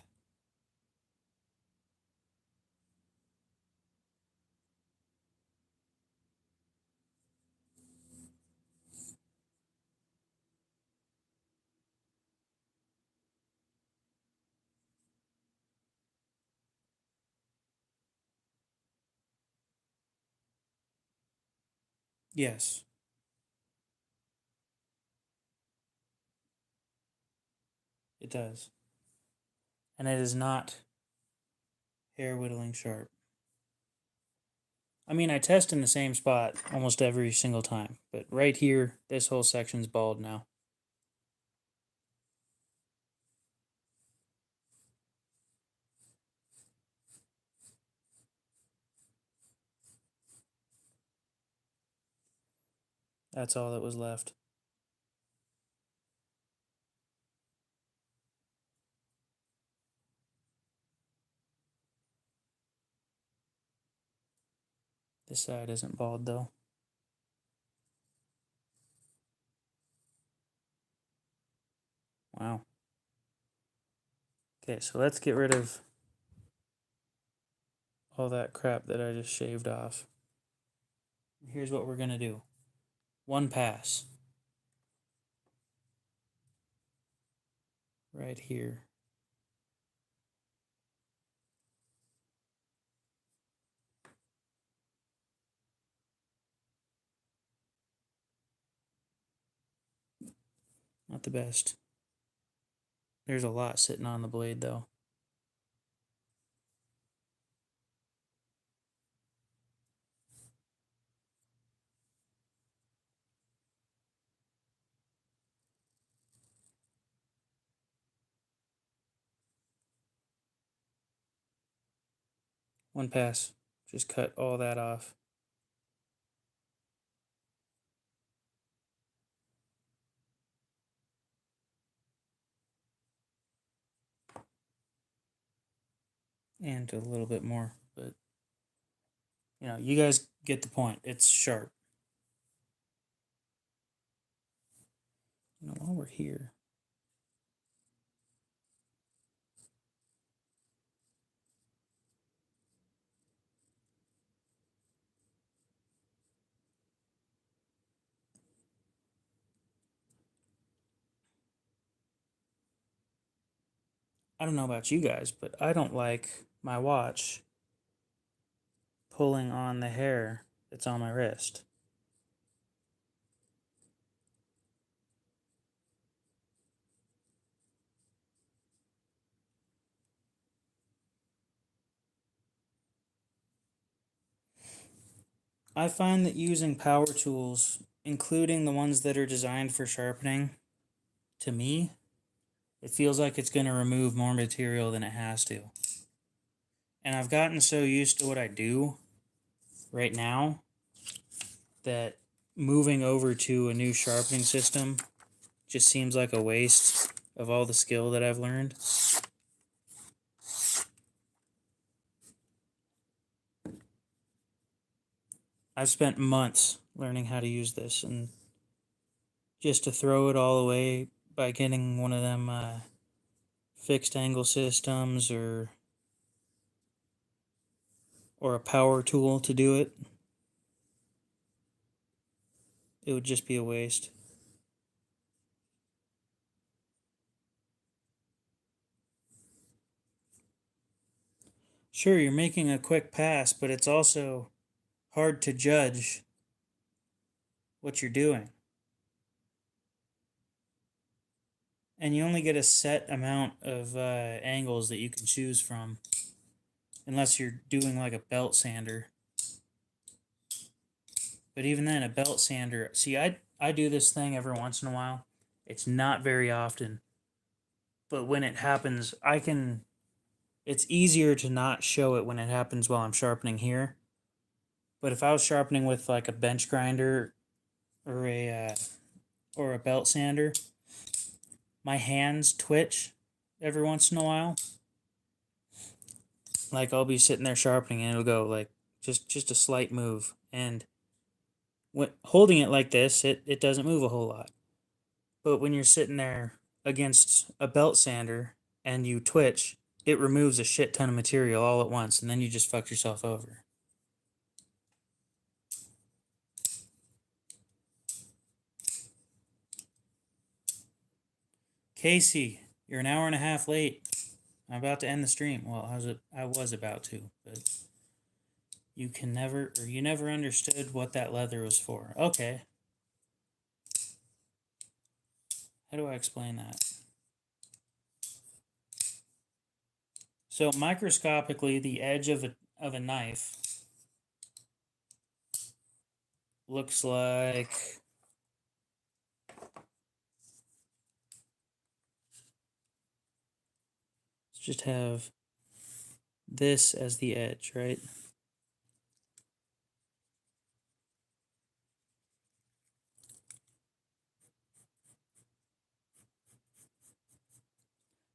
Yes. It does. And it is not hair whittling sharp. I mean, I test in the same spot almost every single time, but right here, this whole section's bald now. That's all that was left. This side isn't bald though. Wow. Okay, so let's get rid of all that crap that I just shaved off. Here's what we're going to do. One pass. Right here. Not the best. There's a lot sitting on the blade though. One pass. Just cut all that off. And a little bit more, but you know, you guys get the point. It's sharp. You know, while we're here, I don't know about you guys, but I don't like my watch pulling on the hair that's on my wrist. I find that using power tools, including the ones that are designed for sharpening, to me, it feels like it's going to remove more material than it has to. And I've gotten so used to what I do right now that moving over to a new sharpening system just seems like a waste of all the skill that I've learned. I've spent months learning how to use this, and just to throw it all away by getting one of them fixed angle systems or a power tool to do it, it would just be a waste. Sure, you're making a quick pass, but it's also hard to judge what you're doing. And you only get a set amount of angles that you can choose from, unless you're doing like a belt sander. But even then, a belt sander, see, I do this thing every once in a while. It's not very often. But when it happens, it's easier to not show it when it happens while I'm sharpening here. But if I was sharpening with like a bench grinder or a belt sander, my hands twitch every once in a while. Like I'll be sitting there sharpening and it'll go like just a slight move, and when holding it like this, it doesn't move a whole lot. But when you're sitting there against a belt sander and you twitch, it removes a shit ton of material all at once, and then you just fuck yourself over. Casey, you're an hour and a half late. I'm about to end the stream. Well, I was about to, but you never understood what that leather was for. Okay. How do I explain that? So microscopically, the edge of a knife looks like let's just have this as the edge, right?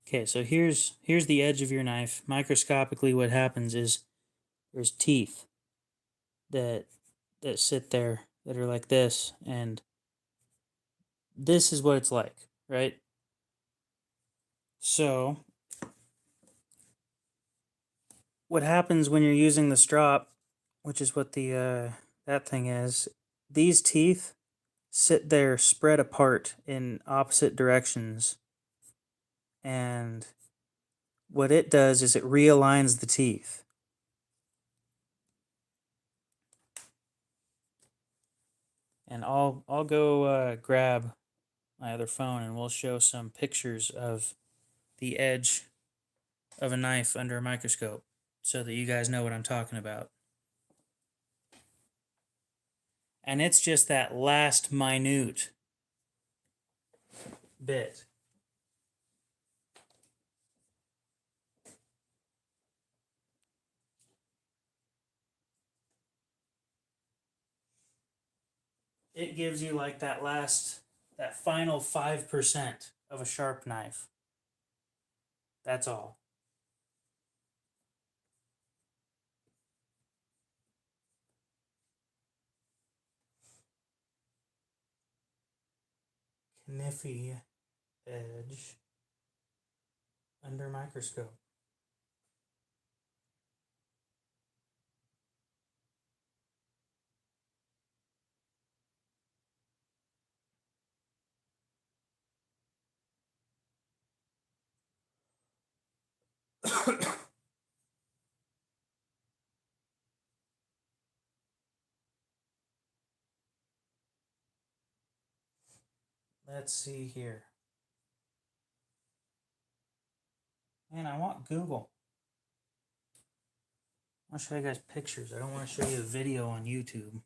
Okay, so here's the edge of your knife. Microscopically, what happens is there's teeth that sit there that are like this, and this is what it's like, right? So what happens when you're using the strop, which is what the that thing is, these teeth sit there spread apart in opposite directions, and what it does is it realigns the teeth. And I'll go grab my other phone and we'll show some pictures of the edge of a knife under a microscope so that you guys know what I'm talking about. And it's just that last minute bit. It gives you like that final 5% of a sharp knife. That's all. Kniffy edge under microscope. Let's see here. Man, I want Google. I want to show you guys pictures. I don't want to show you a video on YouTube.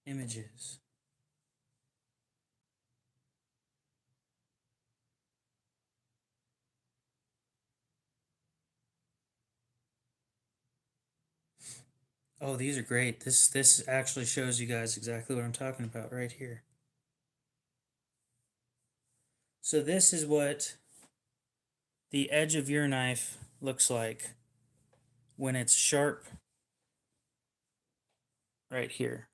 Images. Oh, these are great. This actually shows you guys exactly what I'm talking about right here. So this is what the edge of your knife looks like when it's sharp right here.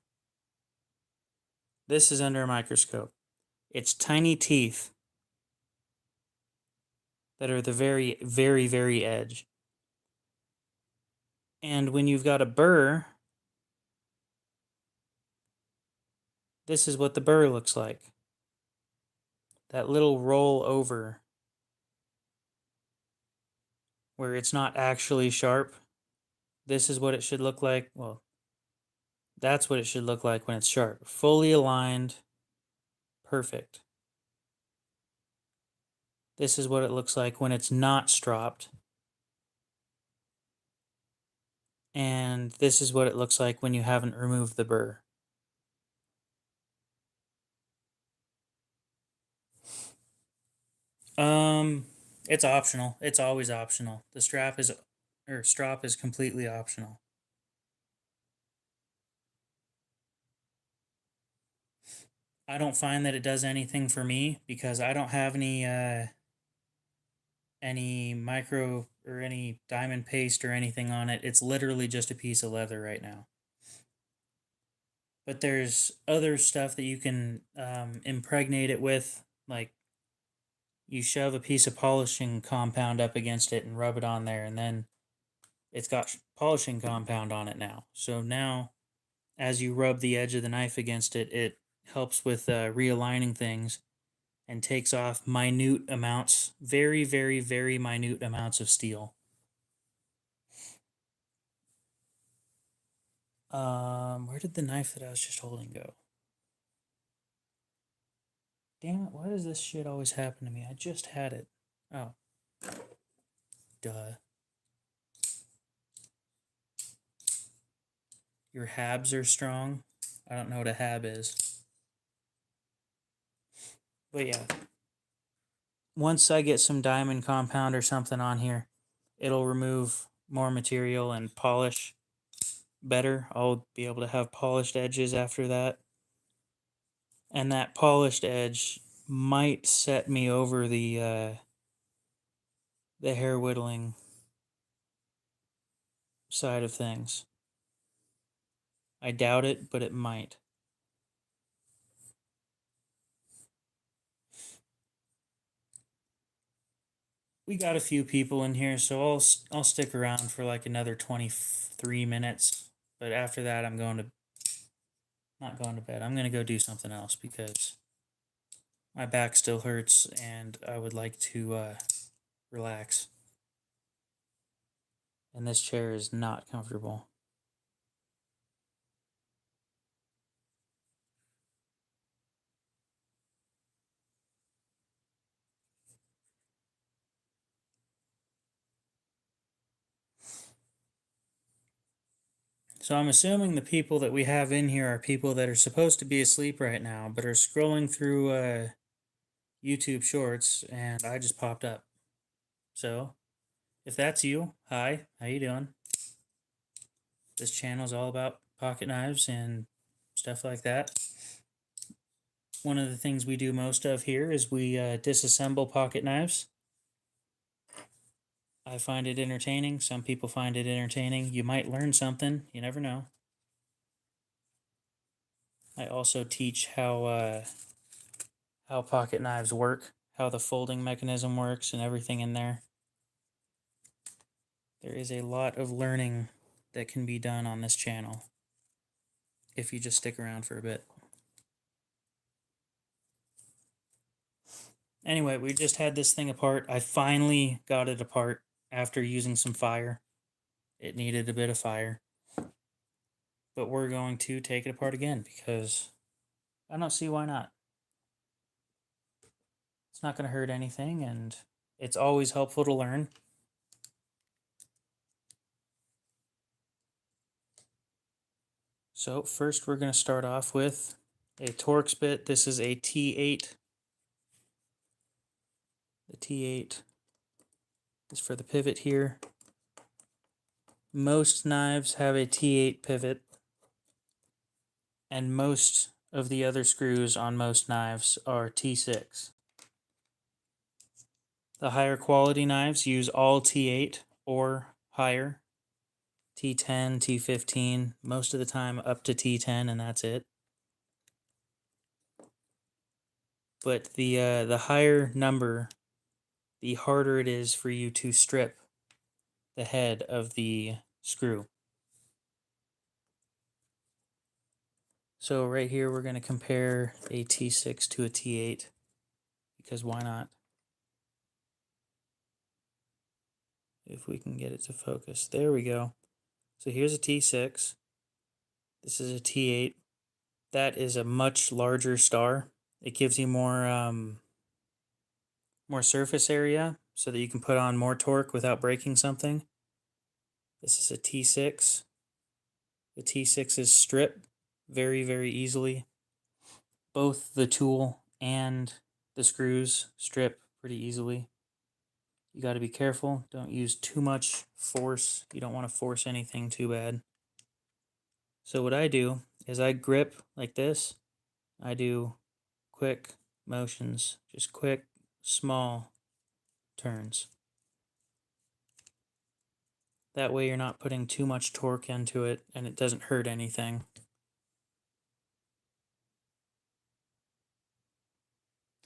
This is under a microscope. It's tiny teeth that are the very, very, very edge. And when you've got a burr, this is what the burr looks like. That little roll over where it's not actually sharp. This is what it should look like. Well, that's what it should look like when it's sharp. Fully aligned. Perfect. This is what it looks like when it's not stropped. And this is what it looks like when you haven't removed the burr. It's optional. It's always optional. The strap is or strop is completely optional. I don't find that it does anything for me because I don't have any micro or any diamond paste or anything on it. It's literally just a piece of leather right now. But there's other stuff that you can impregnate it with, like you shove a piece of polishing compound up against it and rub it on there, and then it's got polishing compound on it now. So now, as you rub the edge of the knife against it, it helps with realigning things and takes off minute amounts, very, very, very minute amounts of steel. Where did the knife that I was just holding go? Damn it, why does this shit always happen to me? I just had it. Oh. Duh. Your habs are strong. I don't know what a hab is. But yeah. Once I get some diamond compound or something on here, it'll remove more material and polish better. I'll be able to have polished edges after that. And that polished edge might set me over the hair whittling side of things. I doubt it, but it might. We got a few people in here, so I'll stick around for like another 23 minutes. But after that, I'm not going to bed. I'm going to go do something else because my back still hurts and I would like to relax. And this chair is not comfortable. So I'm assuming the people that we have in here are people that are supposed to be asleep right now, but are scrolling through YouTube Shorts, and I just popped up. So, if that's you, hi, how you doing? This channel is all about pocket knives and stuff like that. One of the things we do most of here is we disassemble pocket knives. I find it entertaining. Some people find it entertaining. You might learn something. You never know. I also teach how pocket knives work, how the folding mechanism works, and everything in there. There is a lot of learning that can be done on this channel if you just stick around for a bit. Anyway, we just had this thing apart. I finally got it apart after using some fire. It needed a bit of fire. But we're going to take it apart again because I don't see why not. It's not going to hurt anything, and it's always helpful to learn. So first we're going to start off with a Torx bit. This is a T8. The T8 is for the pivot here. Most knives have a T8 pivot, and most of the other screws on most knives are T6. The higher quality knives use all T8 or higher. T10, T15, most of the time up to T10, and that's it. But the higher number, the harder it is for you to strip the head of the screw. So right here we're going to compare a T6 to a T8 because why not? If we can get it to focus. There we go. So here's a T6. This is a T8. That is a much larger star. It gives you more surface area so that you can put on more torque without breaking something. This is a T6. The T6s strip very, very easily. Both the tool and the screws strip pretty easily. You got to be careful. Don't use too much force. You don't want to force anything too bad. So what I do is I grip like this. I do quick motions, just quick, small turns. That way you're not putting too much torque into it and it doesn't hurt anything.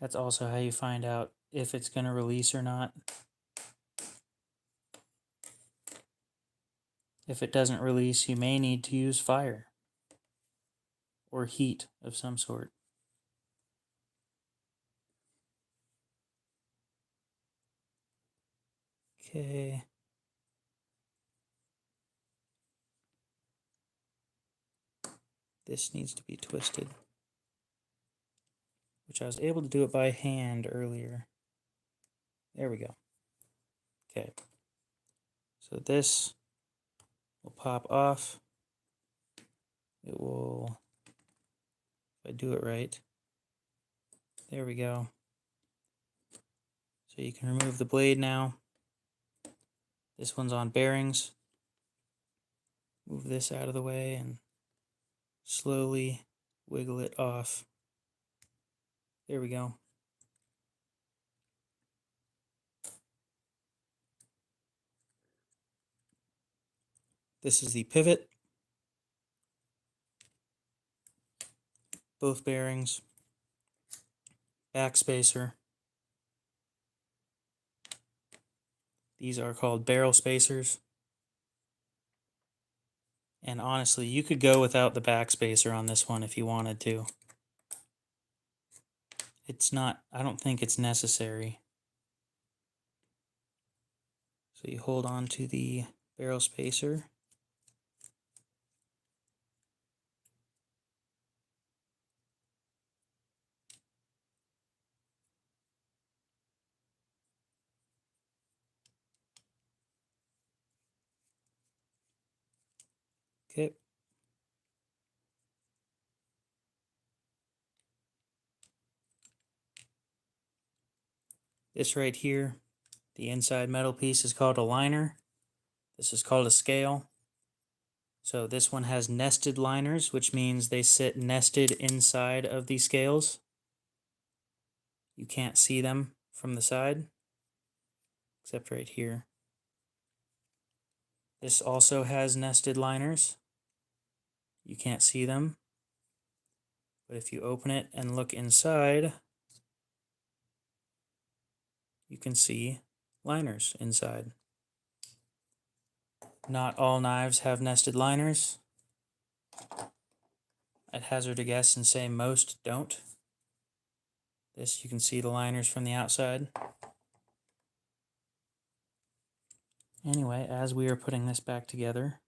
That's also how you find out if it's going to release or not. If it doesn't release, you may need to use fire or heat of some sort. Okay. this needs to be twisted, which I was able to do it by hand earlier. There we go. Okay. So this will pop off. It will, if I do it right, there we go. So you can remove the blade now. This one's on bearings. Move this out of the way and slowly wiggle it off. There we go. This is the pivot. Both bearings. Back spacer. These are called barrel spacers. And honestly, you could go without the back spacer on this one if you wanted to. It's not, I don't think it's necessary. So you hold on to the barrel spacer. Okay. This right here, the inside metal piece, is called a liner. This is called a scale. So this one has nested liners, which means they sit nested inside of the scales. You can't see them from the side, except right here. This also has nested liners. You can't see them. But if you open it and look inside, you can see liners inside. Not all knives have nested liners. I'd hazard a guess and say most don't. This, you can see the liners from the outside. Anyway, as we are putting this back together,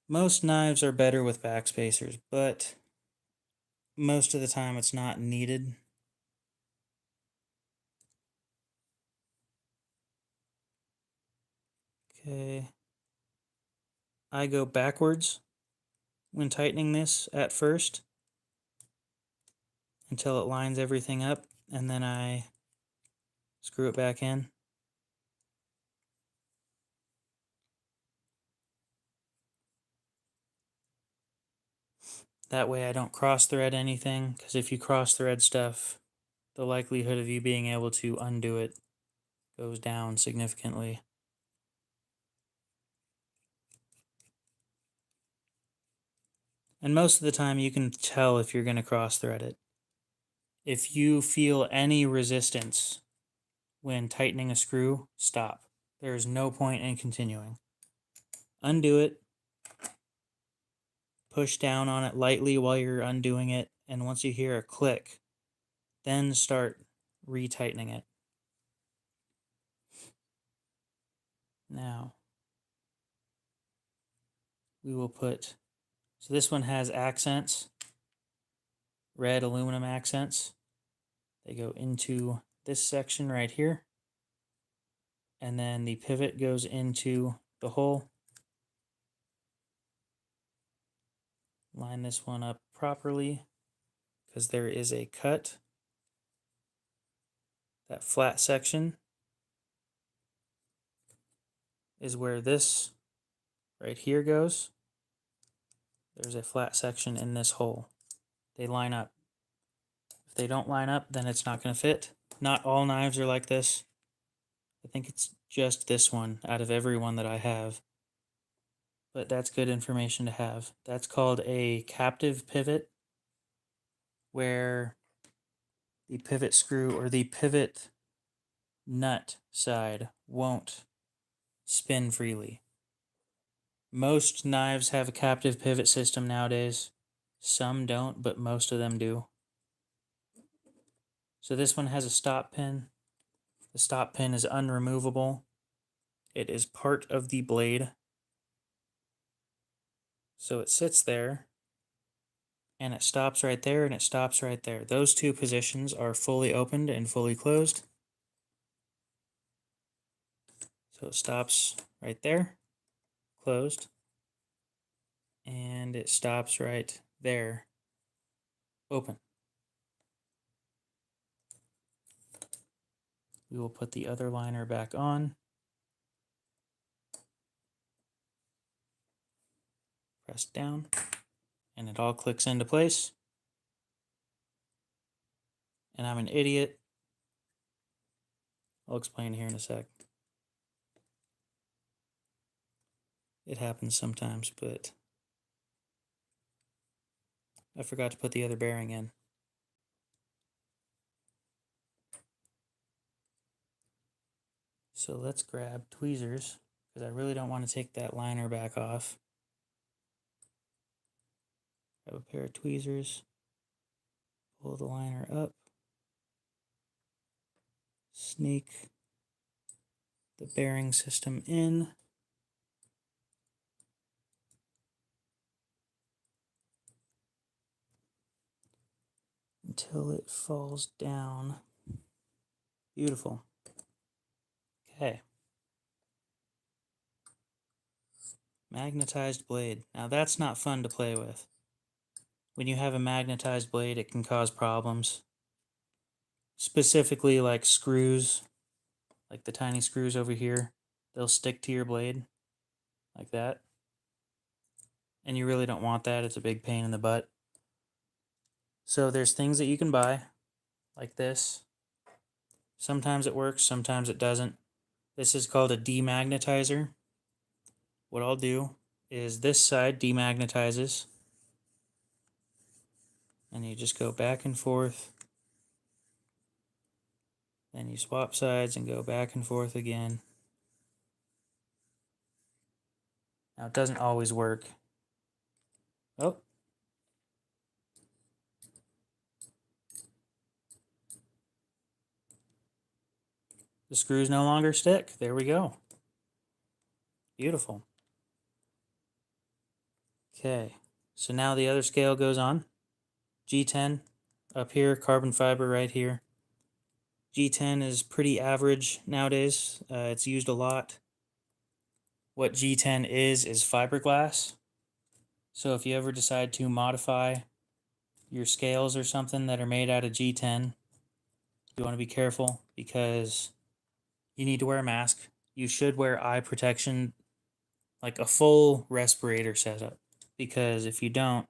most knives are better with back spacers, but most of the time it's not needed. Okay. I go backwards when tightening this at first until it lines everything up, and then I screw it back in. That way I don't cross thread anything, because if you cross thread stuff, the likelihood of you being able to undo it goes down significantly. And most of the time you can tell if you're going to cross thread it. If you feel any resistance when tightening a screw, stop. There is no point in continuing. Undo it. Push down on it lightly while you're undoing it, and once you hear a click, then start retightening it. Now, we will put, so this one has accents, red aluminum accents. They go into this section right here, and then the pivot goes into the hole. Line this one up properly, because there is a cut. That flat section is where this right here goes. There's a flat section in this hole. They line up. If they don't line up, then it's not going to fit. Not all knives are like this. I think it's just this one out of every one that I have. But that's good information to have. That's called a captive pivot, where the pivot screw or the pivot nut side won't spin freely. Most knives have a captive pivot system nowadays. Some don't, but most of them do. So this one has a stop pin. The stop pin is unremovable. It is part of the blade. So it sits there, and it stops right there, and it stops right there. Those two positions are fully opened and fully closed. So it stops right there, closed, and it stops right there, open. We will put the other liner back on. Press down, and it all clicks into place. And I'm an idiot. I'll explain here in a sec. It happens sometimes, but I forgot to put the other bearing in. So let's grab tweezers, because I really don't want to take that liner back off. Grab a pair of tweezers, pull the liner up, snake the bearing system in, until it falls down. Beautiful. Okay. Magnetized blade. Now that's not fun to play with. When you have a magnetized blade, it can cause problems. Specifically like screws, like the tiny screws over here. They'll stick to your blade like that. And you really don't want that. It's a big pain in the butt. So there's things that you can buy, like this. Sometimes it works, sometimes it doesn't. This is called a demagnetizer. What I'll do is this side demagnetizes, and you just go back and forth. Then you swap sides and go back and forth again. Now it doesn't always work. Oh. The screws no longer stick. There we go. Beautiful. Okay, so now the other scale goes on. G10 up here, carbon fiber right here. G10 is pretty average nowadays. It's used a lot. What G10 is fiberglass. So if you ever decide to modify your scales or something that are made out of G10, you want to be careful because you need to wear a mask. You should wear eye protection, like a full respirator setup, because if you don't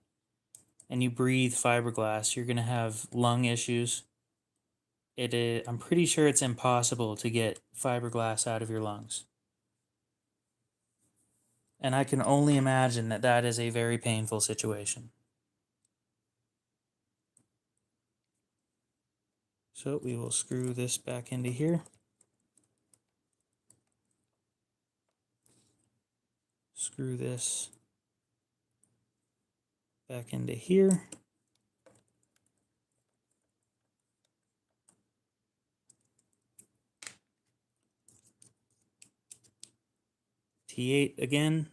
and you breathe fiberglass, you're going to have lung issues. I'm pretty sure it's impossible to get fiberglass out of your lungs. And I can only imagine that that is a very painful situation. So we will screw this back into here. Screw this back into here. T8 again.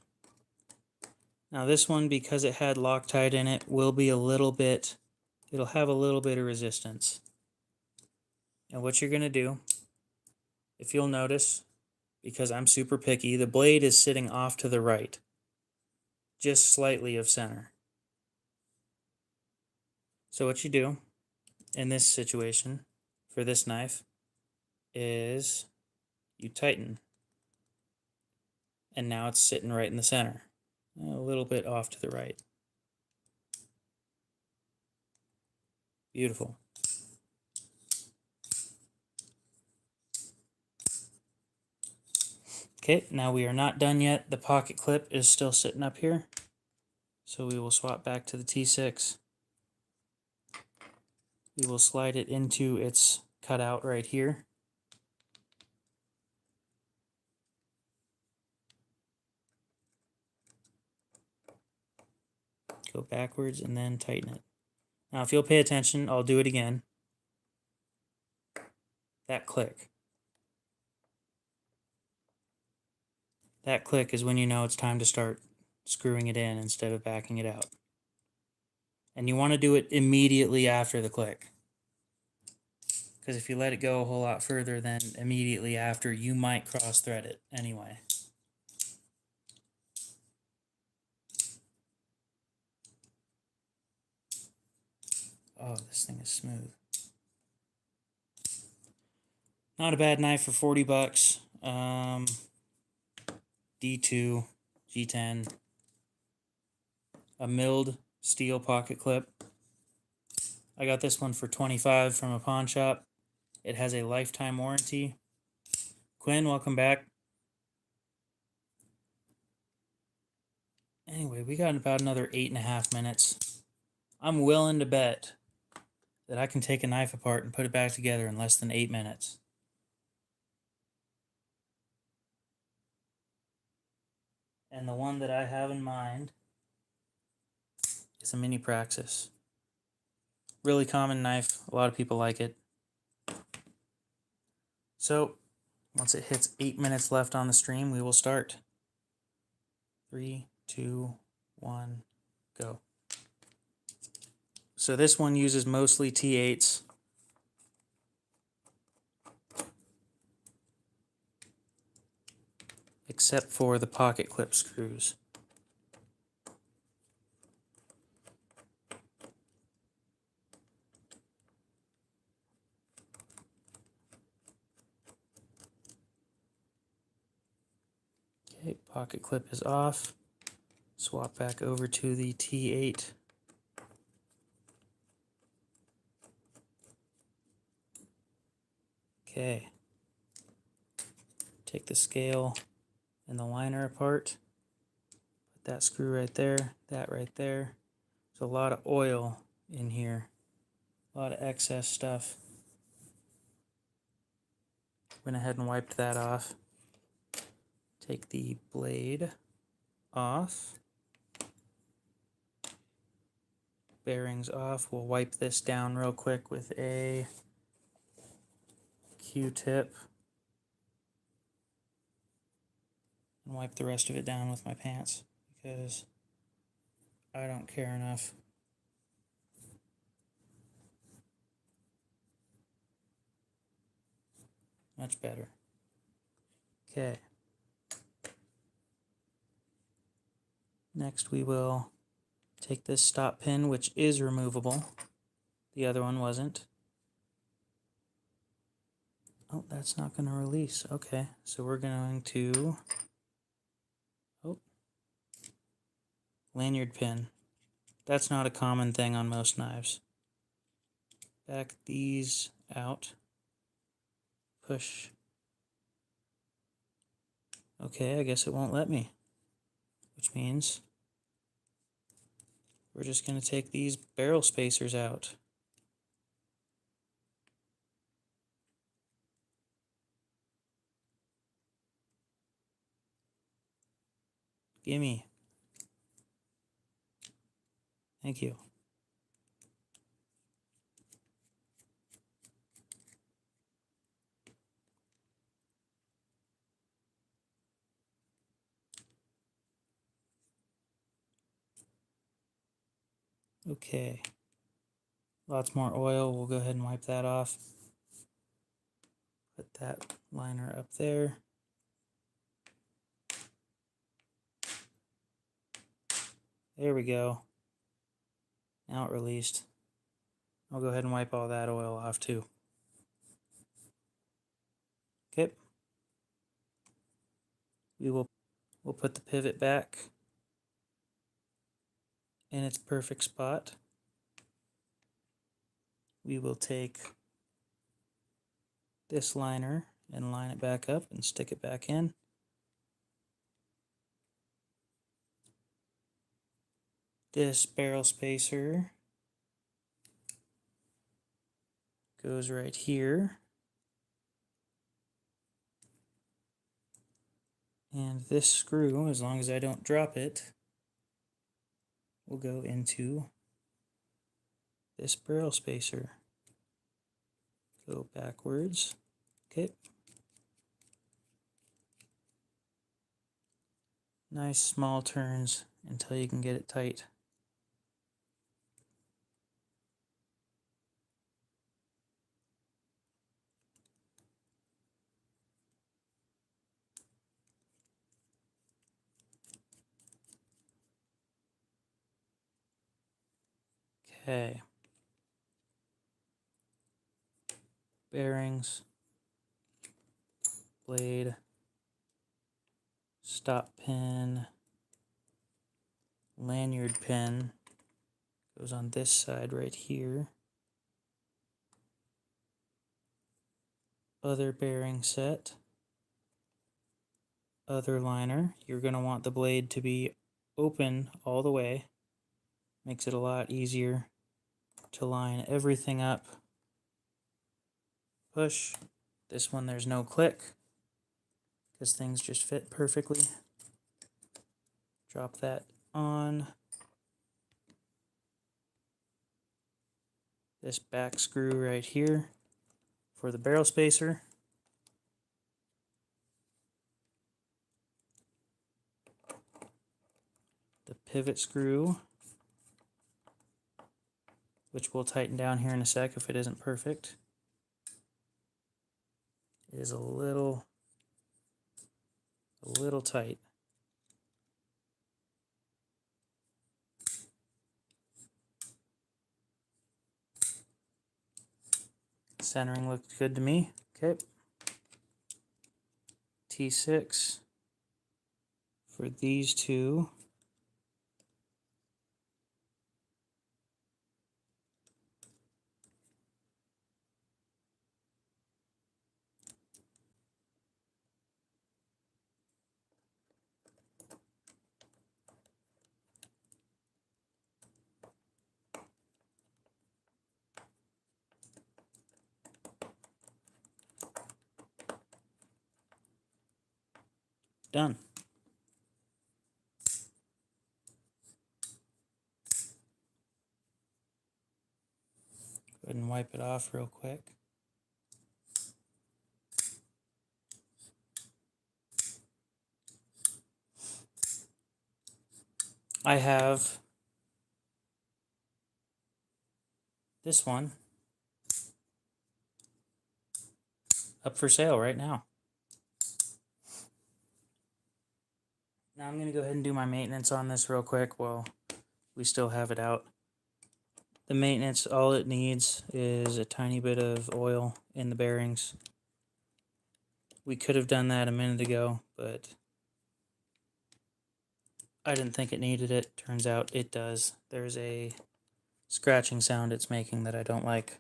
Now this one, because it had Loctite in it, will be a little bit, it'll have a little bit of resistance. And what you're going to do, if you'll notice, because I'm super picky, the blade is sitting off to the right, just slightly of center. So what you do in this situation, for this knife, is you tighten. And now it's sitting right in the center, a little bit off to the right. Beautiful. Okay, now we are not done yet. The pocket clip is still sitting up here. So we will swap back to the T6. We will slide it into its cutout right here. Go backwards and then tighten it. Now if you'll pay attention, I'll do it again. That click. That click is when you know it's time to start screwing it in instead of backing it out. And you want to do it immediately after the click. Because if you let it go a whole lot further than immediately after, you might cross-thread it anyway. Oh, this thing is smooth. Not a bad knife for 40 bucks. D2, G10. A milled steel pocket clip. I got this one for 25 from a pawn shop. It has a lifetime warranty. Quinn, welcome back. Anyway, we got about another 8.5 minutes. I'm willing to bet that I can take a knife apart and put it back together in less than 8 minutes. And the one that I have in mind is a mini Praxis. Really common knife. A lot of people like it. So, once it hits 8 minutes left on the stream, we will start. 3, 2, 1, go. So this one uses mostly T8s. Except for the pocket clip screws. Okay, pocket clip is off. Swap back over to the T8. Okay. Take the scale and the liner apart. Put that screw right there, that right there. There's a lot of oil in here. A lot of excess stuff. Went ahead and wiped that off. Take the blade off. Bearings off. We'll wipe this down real quick with a Q-tip. And wipe the rest of it down with my pants because I don't care enough. Much better. Okay. Next we will take this stop pin, which is removable. The other one wasn't. Oh, that's not going to release. Okay, so we're going to... Oh. Lanyard pin. That's not a common thing on most knives. Back these out. Push. Okay, I guess it won't let me. Which means we're just going to take these barrel spacers out. Gimme. Thank you. Okay. Lots more oil. We'll go ahead and wipe that off. Put that liner up there. There we go. Now it released. I'll go ahead and wipe all that oil off too. Okay. We'll put the pivot back in its perfect spot. We will take this liner and line it back up and stick it back in. This barrel spacer goes right here. And this screw, as long as I don't drop it, will go into this barrel spacer. Go backwards. Okay. Nice small turns until you can get it tight. Okay. Bearings, blade, stop pin, lanyard pin goes on this side right here. Other bearing set, other liner. You're going to want the blade to be open all the way. Makes it a lot easier to line everything up. Push. This one there's no click because things just fit perfectly. Drop that on. This back screw right here for the barrel spacer. The pivot screw, which we'll tighten down here in a sec if it isn't perfect. It is a little tight. Centering looked good to me. Okay. T6 for these two. Done. Go ahead and wipe it off real quick. I have this one up for sale right now. Now I'm going to go ahead and do my maintenance on this real quick while we still have it out. The maintenance, all it needs is a tiny bit of oil in the bearings. We could have done that a minute ago, but I didn't think it needed it. Turns out it does. There's a scratching sound it's making that I don't like.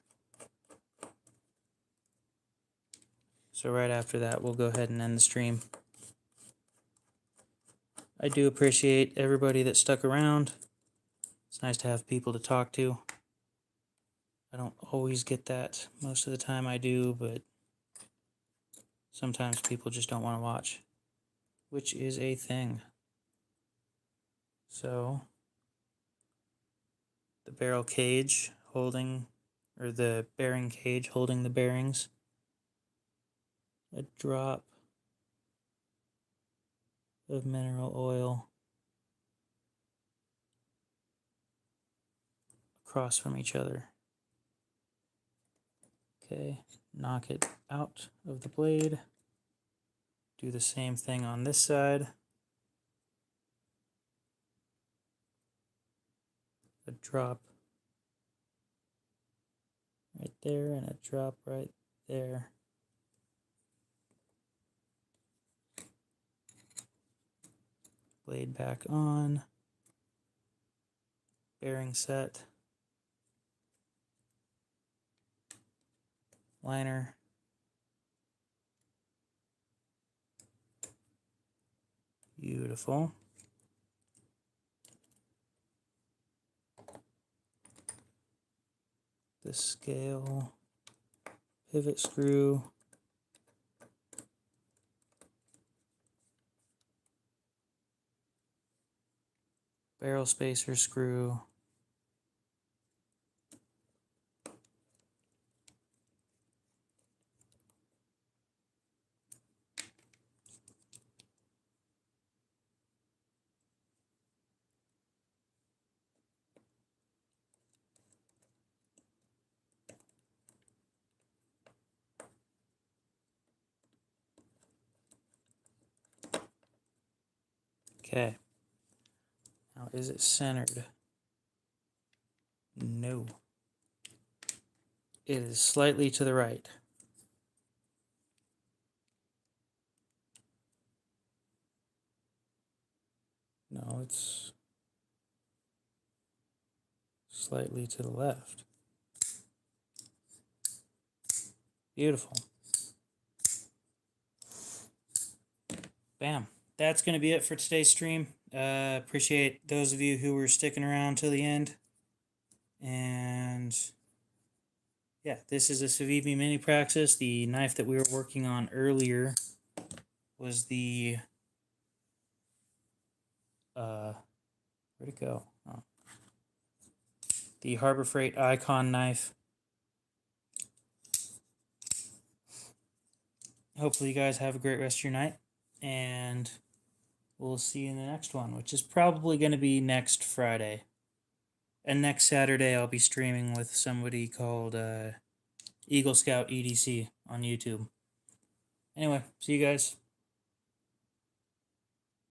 So right after that, we'll go ahead and end the stream. I do appreciate everybody that stuck around. It's nice to have people to talk to. I don't always get that. Most of the time I do, but sometimes people just don't want to watch, which is a thing. So the barrel cage holding, or the bearing cage holding the bearings. A drop of mineral oil across from each other. Okay, knock it out of the blade. Do the same thing on this side. A drop right there and a drop right there. Blade back on. Bearing set. Liner. Beautiful. The scale. Pivot screw. Barrel spacer screw. Okay. Now, is it centered? No. It is slightly to the right. No, it's slightly to the left. Beautiful. Bam. That's going to be it for today's stream. Appreciate those of you who were sticking around till the end. And yeah, this is a Civivi mini praxis. The knife that we were working on earlier was the where'd it go? Oh. The Harbor Freight Icon knife. Hopefully you guys have a great rest of your night, and we'll see you in the next one, which is probably going to be next Friday. And next Saturday I'll be streaming with somebody called Eagle Scout EDC on YouTube. Anyway, see you guys.